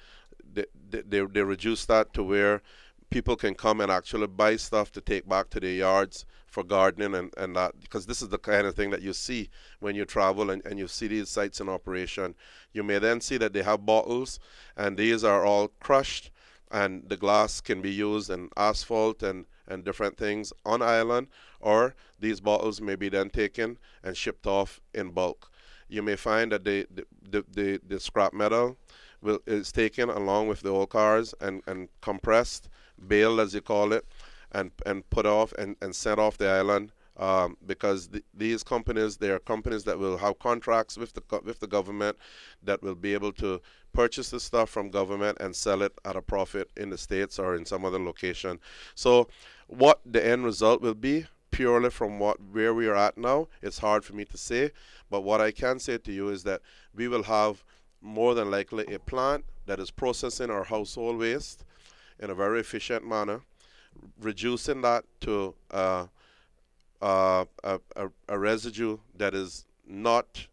they reduce that to where people can come and actually buy stuff to take back to their yards for gardening and that, because this is the kind of thing that you see when you travel and you see these sites in operation. You may then see that they have bottles, and these are all crushed, and the glass can be used in asphalt and different things on island, or these bottles may be then taken and shipped off in bulk. You may find that the scrap metal is taken along with the old cars and compressed, baled as you call it, and put off and sent off the island, because these companies, they are companies that will have contracts with the government, that will be able to purchase the stuff from government and sell it at a profit in the States or in some other location. So what the end result will be, purely from where we are at now, it's hard for me to say, but what I can say to you is that we will have more than likely a plant that is processing our household waste in a very efficient manner, reducing that to a residue that is not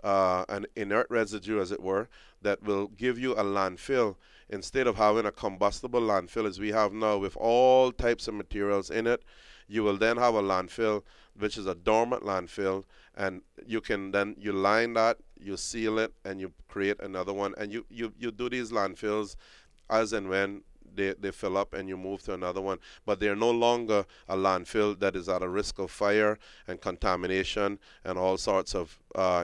an inert residue, as it were, that will give you a landfill instead of having a combustible landfill as we have now with all types of materials in it. You will then have a landfill which is a dormant landfill, and you can then line that, you seal it, and you create another one, and you do these landfills as and when they fill up, and you move to another one. But they're no longer a landfill that is at a risk of fire and contamination and all sorts of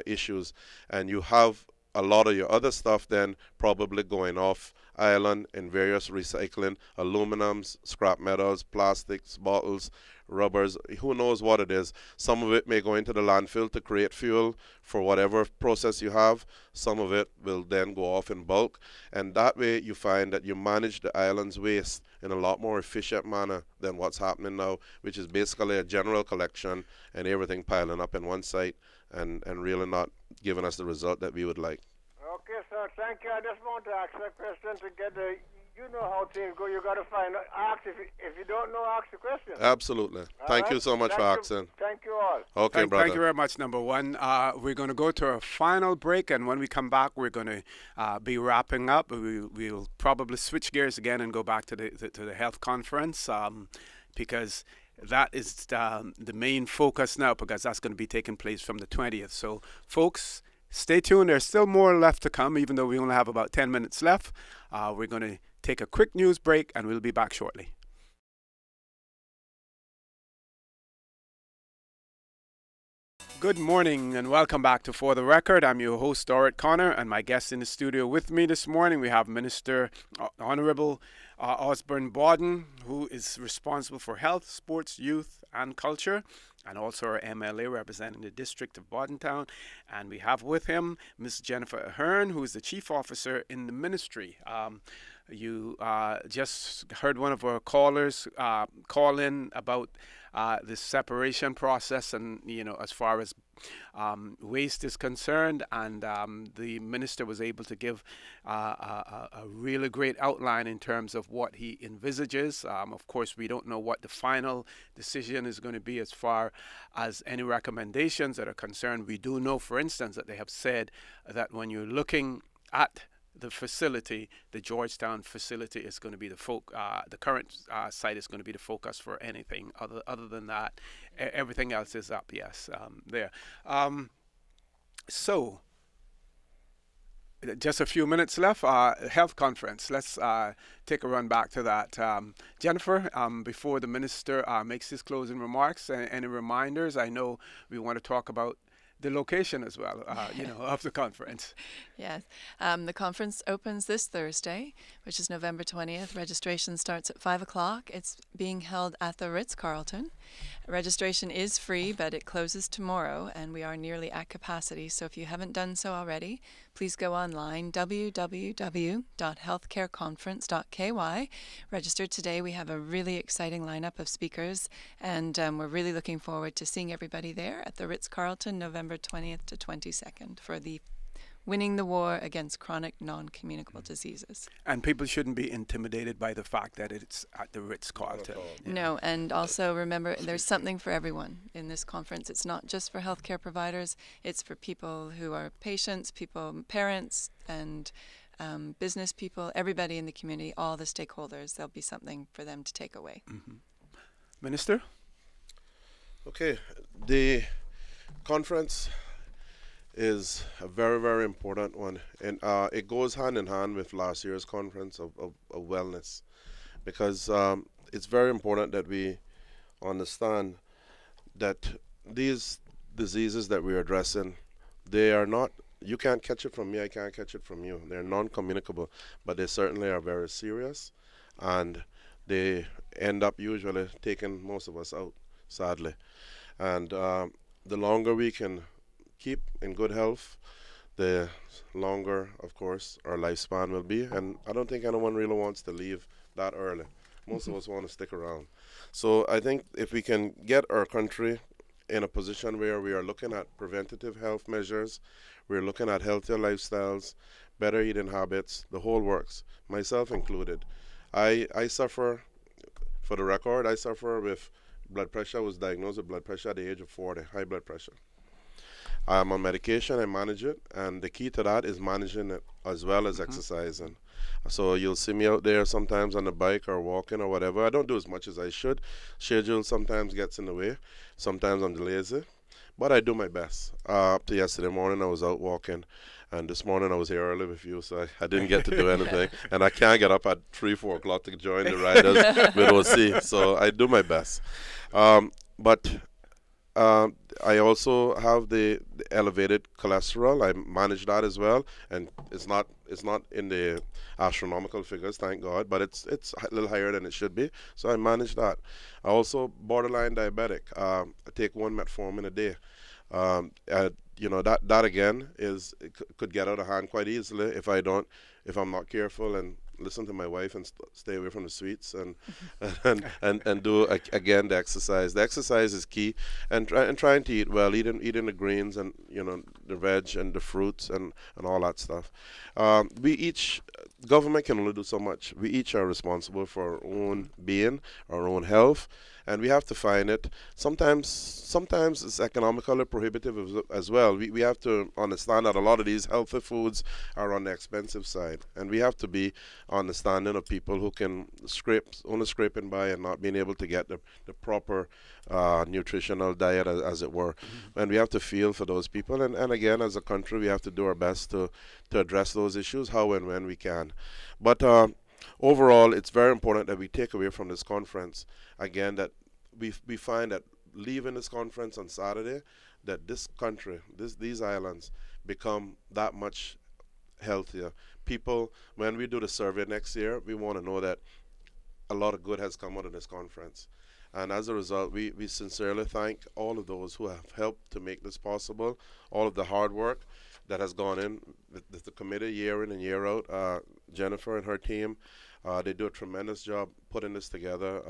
issues. And you have a lot of your other stuff then probably going off island in various recycling, aluminums, scrap metals, plastics, bottles, rubbers, who knows what it is. Some of it may go into the landfill to create fuel for whatever process you have. Some of it will then go off in bulk, and that way you find that you manage the island's waste in a lot more efficient manner than what's happening now, which is basically a general collection and everything piling up in one site and really not giving us the result that we would like. Okay, sir. Thank you. I just want to ask a question to get the. You know how things go. You got to find ask if you don't know, ask the question. Absolutely. Thank you so much for asking. Thank you all. Okay, brother. Thank you very much, number one. We're going to go to a final break, and when we come back, we're going to be wrapping up. We'll probably switch gears again and go back to the health conference because that is the main focus now, because that's going to be taking place from the 20th. So, folks, stay tuned. There's still more left to come, even though we only have about 10 minutes left. We're going to take a quick news break, and we'll be back shortly. Good morning and welcome back to For the Record. I'm your host, Dorrit Connor, and my guest in the studio with me this morning, we have Minister Honorable Osborne Bawden, who is responsible for health, sports, youth, and culture, and also our MLA representing the District of Bordentown. And we have with him Ms. Jennifer Ahern, who is the Chief Officer in the ministry. You just heard one of our callers call in about the separation process, and as far as waste is concerned, and the minister was able to give a really great outline in terms of what he envisages. Of course, we don't know what the final decision is going to be as far as any recommendations that are concerned. We do know, for instance, that they have said that when you're looking at the facility, the Georgetown facility is going to be the current site is going to be the focus for anything. Other than that, everything else is up. Yes, there. So, just a few minutes left. Health conference. Let's take a run back to that. Jennifer, before the minister makes his closing remarks, any reminders? I know we want to talk about the location as well, of the conference. Yes. The conference opens this Thursday, which is November 20th. Registration starts at 5 o'clock. It's being held at the Ritz-Carlton. Registration is free, but it closes tomorrow, and we are nearly at capacity. So if you haven't done so already, please go online, www.healthcareconference.ky. Register today. We have a really exciting lineup of speakers, and we're really looking forward to seeing everybody there at the Ritz-Carlton, November 20th to 22nd for the Winning the War Against Chronic Non-Communicable Diseases. And people shouldn't be intimidated by the fact that it's at the Ritz-Carlton. Yeah. No, and also remember, there's something for everyone in this conference. It's not just for healthcare providers. It's for people who are patients, parents, and business people, everybody in the community, all the stakeholders. There'll be something for them to take away. Mm-hmm. Minister? Okay, the conference is a very, very important one, and it goes hand in hand with last year's conference of wellness, because it's very important that we understand that these diseases that we're addressing, they are not, you can't catch it from me, I can't catch it from you. They're non-communicable, but they certainly are very serious, and they end up usually taking most of us out, sadly. And the longer we can keep in good health, the longer, of course, our lifespan will be. And I don't think anyone really wants to leave that early. Most of us want to stick around. So I think if we can get our country in a position where we are looking at preventative health measures, we're looking at healthier lifestyles, better eating habits, the whole works, myself included. I suffer, for the record, I suffer with blood pressure. I was diagnosed with blood pressure at the age of 40, high blood pressure. I'm on medication, I manage it, and the key to that is managing it as well as exercising. So you'll see me out there sometimes on the bike or walking or whatever. I don't do as much as I should. Schedule sometimes gets in the way. Sometimes I'm lazy, but I do my best. Up to yesterday morning, I was out walking, and this morning I was here early with you, so I didn't get to do anything. And I can't get up at 3, 4 o'clock to join the riders with OC, so I do my best. But I also have the elevated cholesterol. I manage that as well, and it's not in the astronomical figures, thank God, but it's a little higher than it should be. So I manage that. I also borderline diabetic. I take 1 metformin a day. You know, that again could get out of hand quite easily if I'm not careful and listen to my wife and stay away from the sweets and and do again the exercise. The exercise is key, and trying to eat well, eating the greens and, you know, the veg and the fruits and all that stuff. Government can only do so much. We each are responsible for our own being, our own health, and we have to find it. Sometimes it's economically prohibitive as well. We have to understand that a lot of these healthy foods are on the expensive side, and we have to be understanding of people who can only scraping by and not being able to get the proper nutritional diet, as it were. And we have to feel for those people, and again, as a country, we have to do our best to address those issues how and when we can. But overall, it's very important that we take away from this conference, again, that we find that leaving this conference on Saturday, that this country, these islands, become that much healthier. People, when we do the survey next year, we want to know that a lot of good has come out of this conference. And as a result, we sincerely thank all of those who have helped to make this possible, all of the hard work that has gone in with the committee year in and year out. Jennifer and her team, they do a tremendous job putting this together.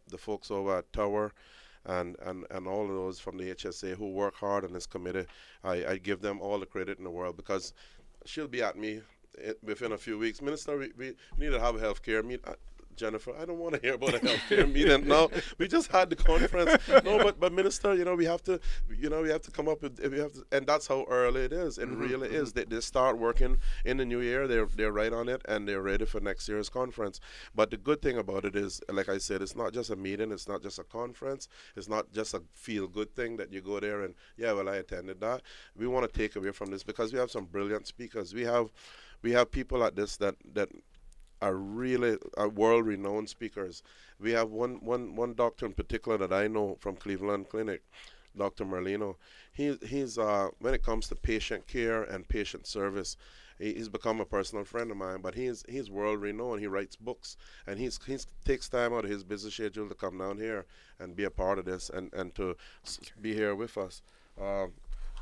The folks over at Tower and all of those from the HSA who work hard on this committee, I give them all the credit in the world, because she'll be at me within a few weeks. Minister, we need to have a health care meeting. Jennifer, I don't want to hear about a healthcare meeting. No, we just had the conference. No, but Minister, we have to come up with, and that's how early it is. It really is. They start working in the new year. They're right on it, and they're ready for next year's conference. But the good thing about it is, like I said, it's not just a meeting. It's not just a conference. It's not just a feel-good thing that you go there and, yeah, well, I attended that. We want to take away from this, because we have some brilliant speakers. We have people at this that are really world-renowned speakers. We have one doctor in particular that I know from Cleveland Clinic, Dr. Merlino. He's when it comes to patient care and patient service, he's become a personal friend of mine. But he's world-renowned. He writes books, and he takes time out of his busy schedule to come down here and be a part of this and to be here with us.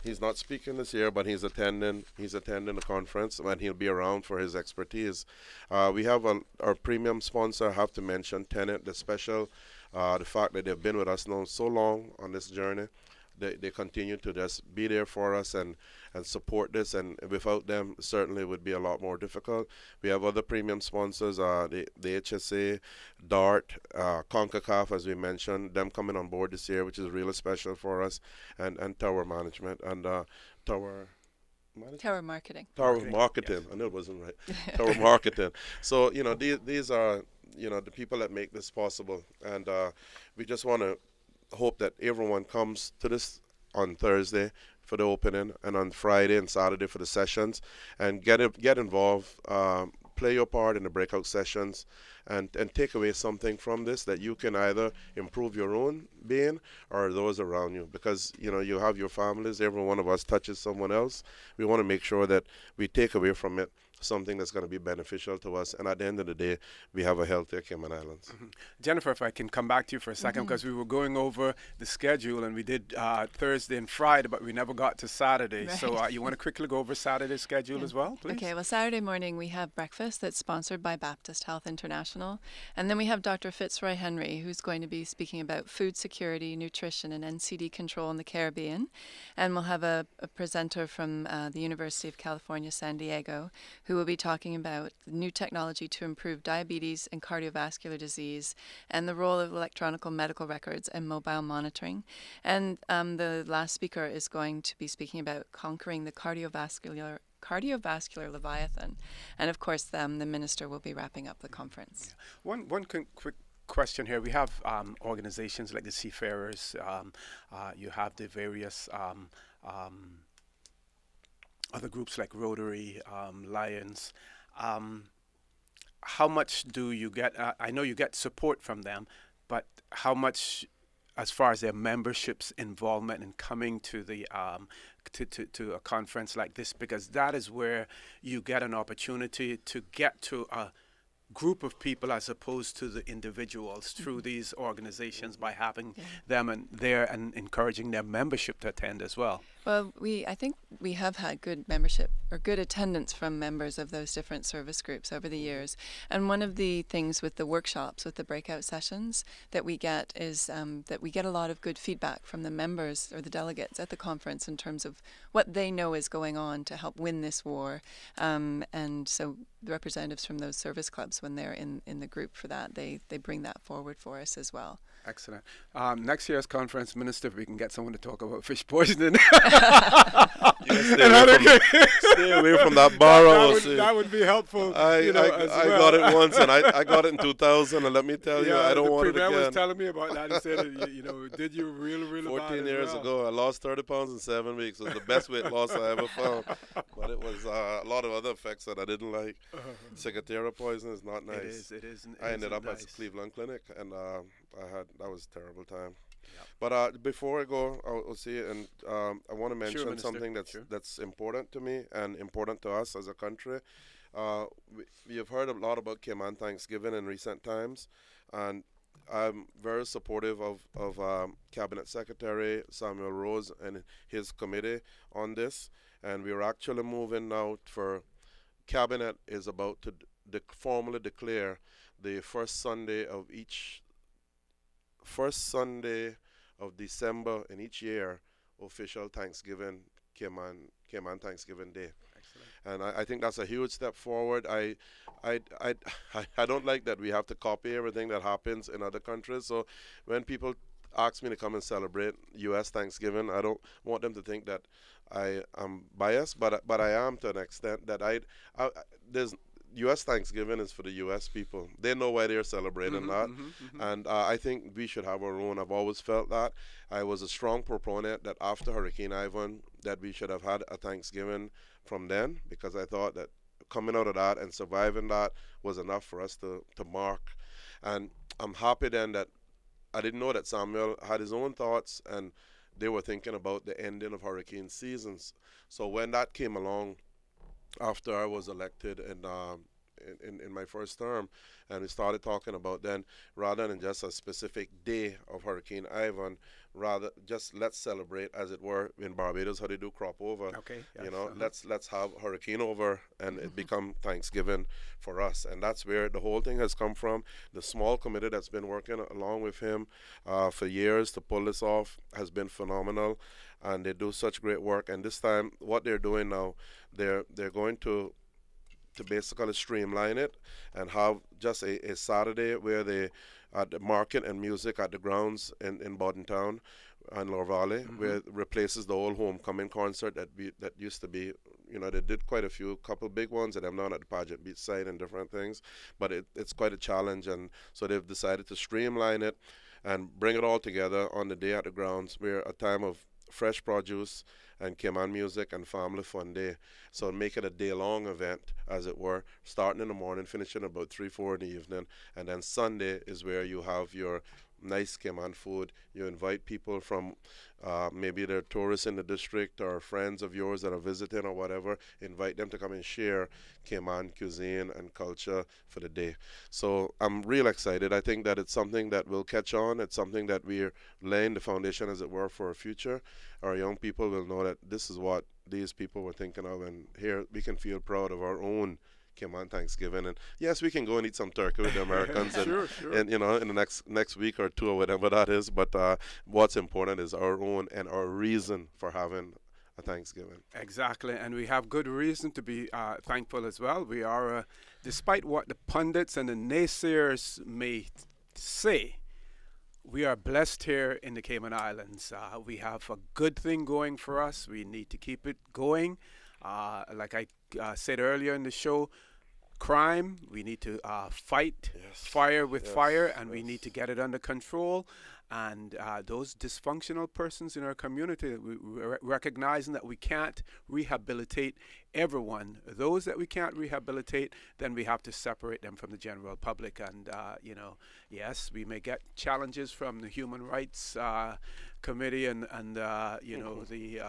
He's not speaking this year, but he's attending the conference, and he'll be around for his expertise. We have our premium sponsor. I have to mention Tenet, the special, the fact that they've been with us now so long on this journey. They continue to just be there for us and support this, and without them, certainly it would be a lot more difficult. We have other premium sponsors, the HSA, DART, CONCACAF, as we mentioned, them coming on board this year, which is really special for us, and Tower Management, and Tower Marketing. Tower Marketing. Yes. I knew it wasn't right. Tower Marketing. So, these are, the people that make this possible, and we just want to hope that everyone comes to this on Thursday for the opening, and on Friday and Saturday for the sessions, and get involved, play your part in the breakout sessions, and take away something from this that you can either improve your own being or those around you, because you have your families. Every one of us touches someone else. We want to make sure that we take away from it something that's going to be beneficial to us, and at the end of the day, we have a healthier Cayman Islands. Jennifer, if I can come back to you for a second, because we were going over the schedule, and we did Thursday and Friday, but we never got to Saturday. Right. So you want to quickly go over Saturday's schedule as well, please? Okay, well, Saturday morning we have breakfast that's sponsored by Baptist Health International, and then we have Dr. Fitzroy Henry, who's going to be speaking about food security, nutrition, and NCD control in the Caribbean, and we'll have a presenter from the University of California, San Diego, who will be talking about new technology to improve diabetes and cardiovascular disease, and the role of electronic medical records and mobile monitoring. And the last speaker is going to be speaking about conquering the cardiovascular Leviathan. And of course, the minister will be wrapping up the conference. Yeah. One quick question here. We have organizations like the Seafarers. You have the various other groups like Rotary, Lions. How much do you get? I know you get support from them, but how much as far as their membership's involvement in coming to the to a conference like this, because that is where you get an opportunity to get to a group of people as opposed to the individuals through these organizations by having them and there and encouraging their membership to attend as well. Well, I think we have had good membership or good attendance from members of those different service groups over the years. And one of the things with the workshops, with the breakout sessions that we get is that we get a lot of good feedback from the members or the delegates at the conference in terms of what they know is going on to help win this war. And so the representatives from those service clubs, when they're in the group for that, they bring that forward for us as well. Excellent. Next year's conference, Minister, if we can get someone to talk about fish poisoning. Stay away from that bar. That would be helpful. I got it once, and I got it in 2000, and let me tell you, I don't want it again. The was telling me about that. He said, did you really 14 years ago, I lost 30 pounds in 7 weeks. It was the best weight loss I ever found. But it was a lot of other effects that I didn't like. Ciguatera poison is not nice. It is. I ended up at the Cleveland Clinic, and that was a terrible time. Yep. But before I go, I'll see it, and I want to mention something that's important to me and important to us as a country. We have heard a lot about Cayman Thanksgiving in recent times, and I'm very supportive of Cabinet Secretary Samuel Rose and his committee on this, and we're actually moving now for Cabinet is about to formally declare the first Sunday of December in each year official Thanksgiving, Cayman Thanksgiving Day. Excellent. And I think that's a huge step forward. I don't like that we have to copy everything that happens in other countries. So when people ask me to come and celebrate U.S. Thanksgiving, I don't want them to think that I am biased, but I am to an extent that there's U.S. Thanksgiving is for the U.S. people. They know why they're celebrating that. And I think we should have our own. I've always felt that. I was a strong proponent that after Hurricane Ivan that we should have had a Thanksgiving from then, because I thought that coming out of that and surviving that was enough for us to mark. And I'm happy then that I didn't know that Samuel had his own thoughts and they were thinking about the ending of hurricane seasons. So when that came along, after I was elected in my first term, and we started talking about then, rather than just a specific day of Hurricane Ivan, rather just let's celebrate, as it were, in Barbados how they do crop over. Okay. Yes, let's have hurricane over, and it become Thanksgiving for us, and that's where the whole thing has come from. The small committee that's been working along with him for years to pull this off has been phenomenal, and they do such great work. And this time, what they're doing now, they're going to basically streamline it and have just a Saturday where they at the market and music at the grounds in Bordentown and Lower Valley, where it replaces the old homecoming concert that used to be. They did quite a couple big ones, and I'm not at the Paget Beach site and different things, but it's quite a challenge, and so they've decided to streamline it and bring it all together on the day at the grounds, where a time of fresh produce and Cayman music and family fun day. So make it a day-long event, as it were, starting in the morning, finishing about 3-4 in the evening, and then Sunday is where you have your nice Cayman food. You invite people from maybe they're tourists in the district or friends of yours that are visiting or whatever, invite them to come and share Cayman cuisine and culture for the day. So I'm real excited. I think that it's something that will catch on. It's something that we're laying the foundation, as it were, for our future. Our young people will know that this is what these people were thinking of, and here we can feel proud of our own Cayman Thanksgiving. And yes, we can go and eat some turkey with the Americans and in the next week or two or whatever that is, but what's important is our own and our reason for having a Thanksgiving. Exactly, and we have good reason to be thankful as well. We are, despite what the pundits and the naysayers may say, we are blessed here in the Cayman Islands. We have a good thing going for us. We need to keep it going. Like I said earlier in the show, crime. We need to fight fire with fire, and we need to get it under control. And those dysfunctional persons in our community, recognizing that we can't rehabilitate everyone. Those that we can't rehabilitate, then we have to separate them from the general public. And, you know, yes, we may get challenges from the Human Rights Committee and you know, the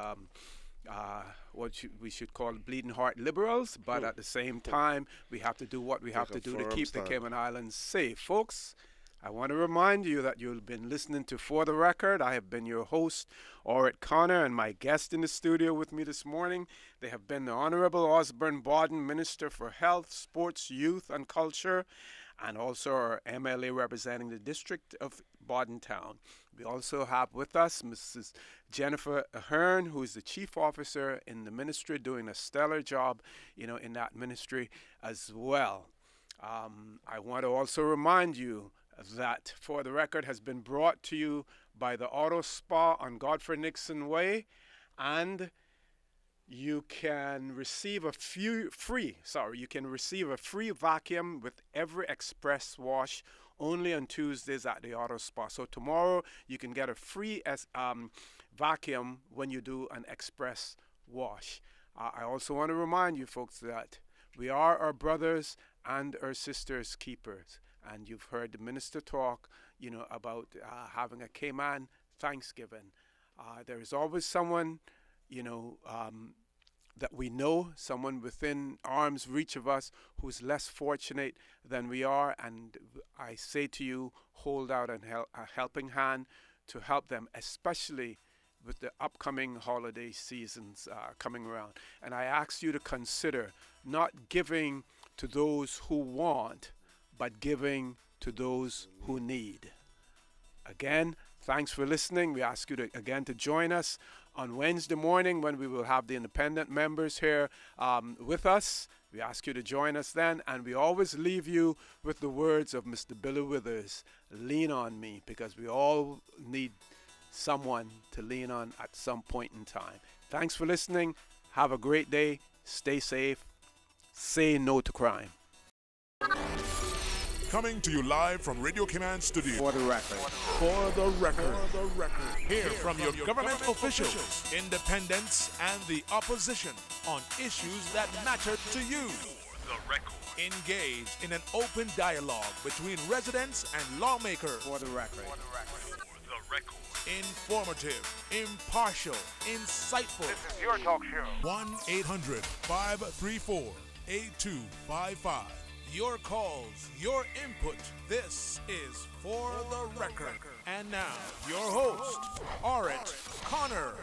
we should call bleeding heart liberals, but at the same time, we have to do what we have to do to keep the Cayman Islands safe. Folks, I want to remind you that you've been listening to For the Record. I have been your host, Orrit Connor, and my guest in the studio with me this morning, they have been the Honorable Osborne Bawden, Minister for Health, Sports, Youth, and Culture, and also our MLA representing the District of Bordentown. We also have with us Mrs. Jennifer Ahern, who is the Chief Officer in the ministry, doing a stellar job, you know, in that ministry as well. I want to also remind you that For the Record has been brought to you by the Auto Spa on Godfrey Nixon Way, and you can receive a free vacuum with every express wash only on Tuesdays at the Auto Spa. So tomorrow you can get a free vacuum when you do an express wash. I also want to remind you folks that we are our brothers and our sisters' keepers. And you've heard the minister talk, you know, about having a Cayman Thanksgiving. There is always someone, you know, that we know, someone within arm's reach of us who's less fortunate than we are. And I say to you, hold out a helping hand to help them, especially with the upcoming holiday seasons coming around. And I ask you to consider not giving to those who want, but giving to those who need. Again, thanks for listening. We ask you to join us on Wednesday morning when we will have the independent members here with us. We ask you to join us then, and we always leave you with the words of Mr. Billy Withers, lean on me, because we all need someone to lean on at some point in time. Thanks for listening. Have a great day. Stay safe. Say no to crime. Coming to you live from Radio Cayman Studio. For the record. For the record. Hear from your government officials, independents, and the opposition on issues that matter to you. For the record. Engage in an open dialogue between residents and lawmakers. For the record. For the record. Informative, impartial, insightful. This is your talk show. 1-800-534-8255. Your calls, your input. This is For the Record. And now, your host, Orrit Connor.